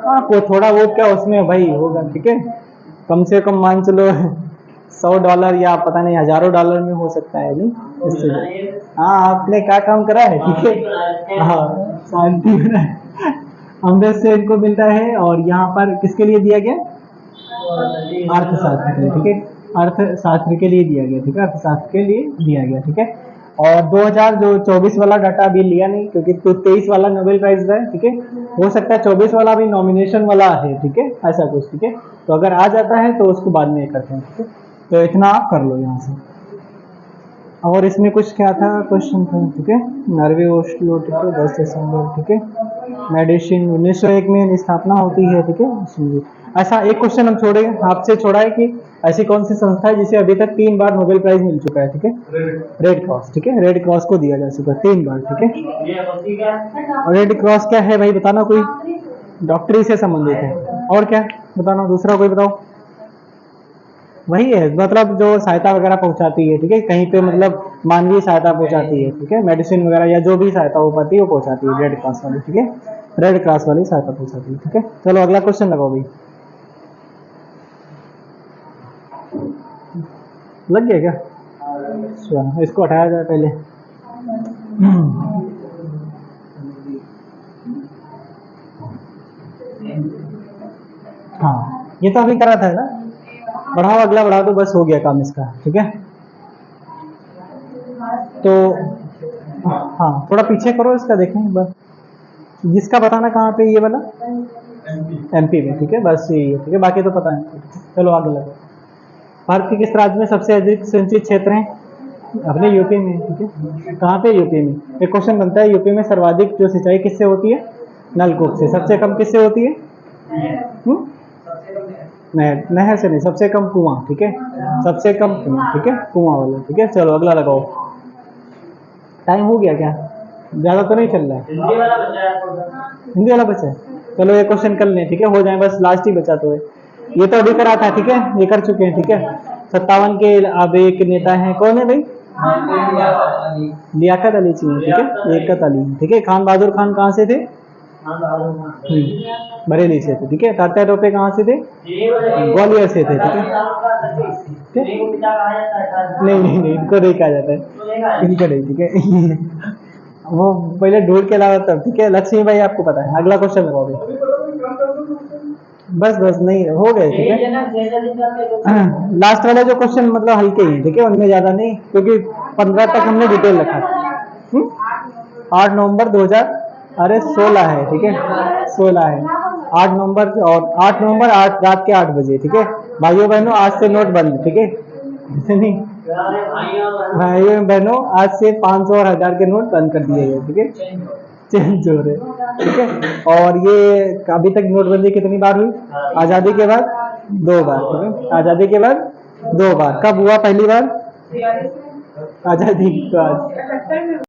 हाँ को थोड़ा बहुत क्या उसमें भाई होगा, ठीक है, कम से कम मान चलो $100 या पता नहीं हजारों डॉलर में हो सकता है, नहीं इससे। हाँ आपने क्या काम करा है, ठीक है, हाँ शांति में अमृत से इनको मिलता है। और यहाँ पर किसके लिए दिया गया? अर्थशास्त्र के लिए, ठीक है, अर्थशास्त्र के लिए दिया गया, ठीक है, अर्थशास्त्र के लिए दिया गया, ठीक है। और 2024 वाला डाटा अभी लिया नहीं, क्योंकि तो 23 वाला नोबेल प्राइज है, ठीक है, हो सकता है 24 वाला भी नॉमिनेशन वाला है, ठीक है, ऐसा कुछ, ठीक है। तो अगर आ जाता है तो उसको बाद में करते हैं, ठीक है। तो इतना आप कर लो यहाँ से। और इसमें कुछ क्या था क्वेश्चन था, ठीक है, नॉर्वे ओस्लो, ठीक है, 10 दिसंबर, ठीक है, मेडिसिन 1901 में स्थापना होती है, ठीक है, सुनिए। ऐसा एक क्वेश्चन हम छोड़े आपसे छोड़ा है कि ऐसी कौन सी संस्था है जिसे अभी तक 3 बार नोबेल प्राइज मिल चुका है, ठीक है, रेड क्रॉस, ठीक है, रेड क्रॉस को दिया जा चुका है 3 बार, ठीक है। और रेड क्रॉस क्या है भाई बताना, कोई डॉक्टरी से संबंधित है, और क्या बताना, दूसरा कोई बताओ। वही है, मतलब जो सहायता वगैरह पहुंचाती है, ठीक है, कहीं पे मतलब मानवीय सहायता पहुंचाती है, ठीक है, मेडिसिन वगैरह या जो भी सहायता हो पाती है वो पहुंचाती है रेड क्रॉस वाली, ठीक है, रेड क्रॉस वाली सहायता पहुंचाती है, ठीक है। चलो अगला क्वेश्चन लगाओ भाई। लग गया क्या? अच्छा इसको हटाया जाए पहले। हाँ ये तो अभी करा था ना, बढ़ाओ अगला बढ़ा दो, बस हो गया काम इसका, ठीक है। तो हाँ थोड़ा पीछे करो इसका, देखें बस जिसका बताना कहाँ पे, ये वाला एमपी में, ठीक है, बस यही है, ठीक है, बाकी तो पता नहीं। चलो आगे लगो। भारत के किस राज्य में सबसे अधिक सिंचित क्षेत्र हैं? अपने यूपी में, ठीक है, कहाँ पे? यूपी में। एक क्वेश्चन बनता है, यूपी में सर्वाधिक जो सिंचाई किससे होती है? नलकूप से। सबसे कम किससे होती है? नहर, नहर से नहीं, सबसे कम कुआं, ठीक है, सबसे कम कुआं, ठीक है, कुआं वाला, ठीक है। चलो अगला लगाओ। टाइम हो गया क्या? ज्यादा तो नहीं चल रहा है? हिंदी वाला बचा है, चलो ये क्वेश्चन कर लें, ठीक है, हो जाए, बस लास्ट ही बचा तो है। ये तो अभी करा था, ठीक है, ये कर चुके हैं, ठीक है। 57 के अब एक नेता है, कौन है भाई? लियाकत अली जी, ठीक है, लियाकत अली, ठीक है। खान बहादुर खान कहाँ से थे? बरेली से थे, ठीक है। तात्या टोपे कहाँ से थे? ग्वालियर से थे, ठीक है। नहीं नहीं नहीं, इनको नहीं कहा जाता है, इनको नहीं, ठीक है। वो पहले ढूंढ के लाओ तब, ठीक है। लक्ष्मी भाई आपको पता है, अगला क्वेश्चन लगाओगे। बस बस नहीं हो गए, ठीक है। लास्ट वाला जो क्वेश्चन मतलब हल्के ही, ठीक है, उनमें ज्यादा नहीं, क्योंकि 15 तक हमने डिटेल रखा था। 8 नवंबर 2000, अरे 16 है, ठीक है, 16 है, 8 नवंबर, और 8 नवंबर 8 रात के 8 बजे, ठीक है। भाइयों बहनों आज से नोट बंद, ठीक है, नहीं भाइयों बहनों आज से 500 और 1000 के नोट बंद कर दिए गए, ठीक है, चेंज हो रहे, ठीक है। और ये अभी तक नोटबंदी कितनी बार हुई? आजादी के बाद 2 बार, ठीक है, आजादी के बाद 2 बार। कब हुआ पहली बार? आजादी के बाद।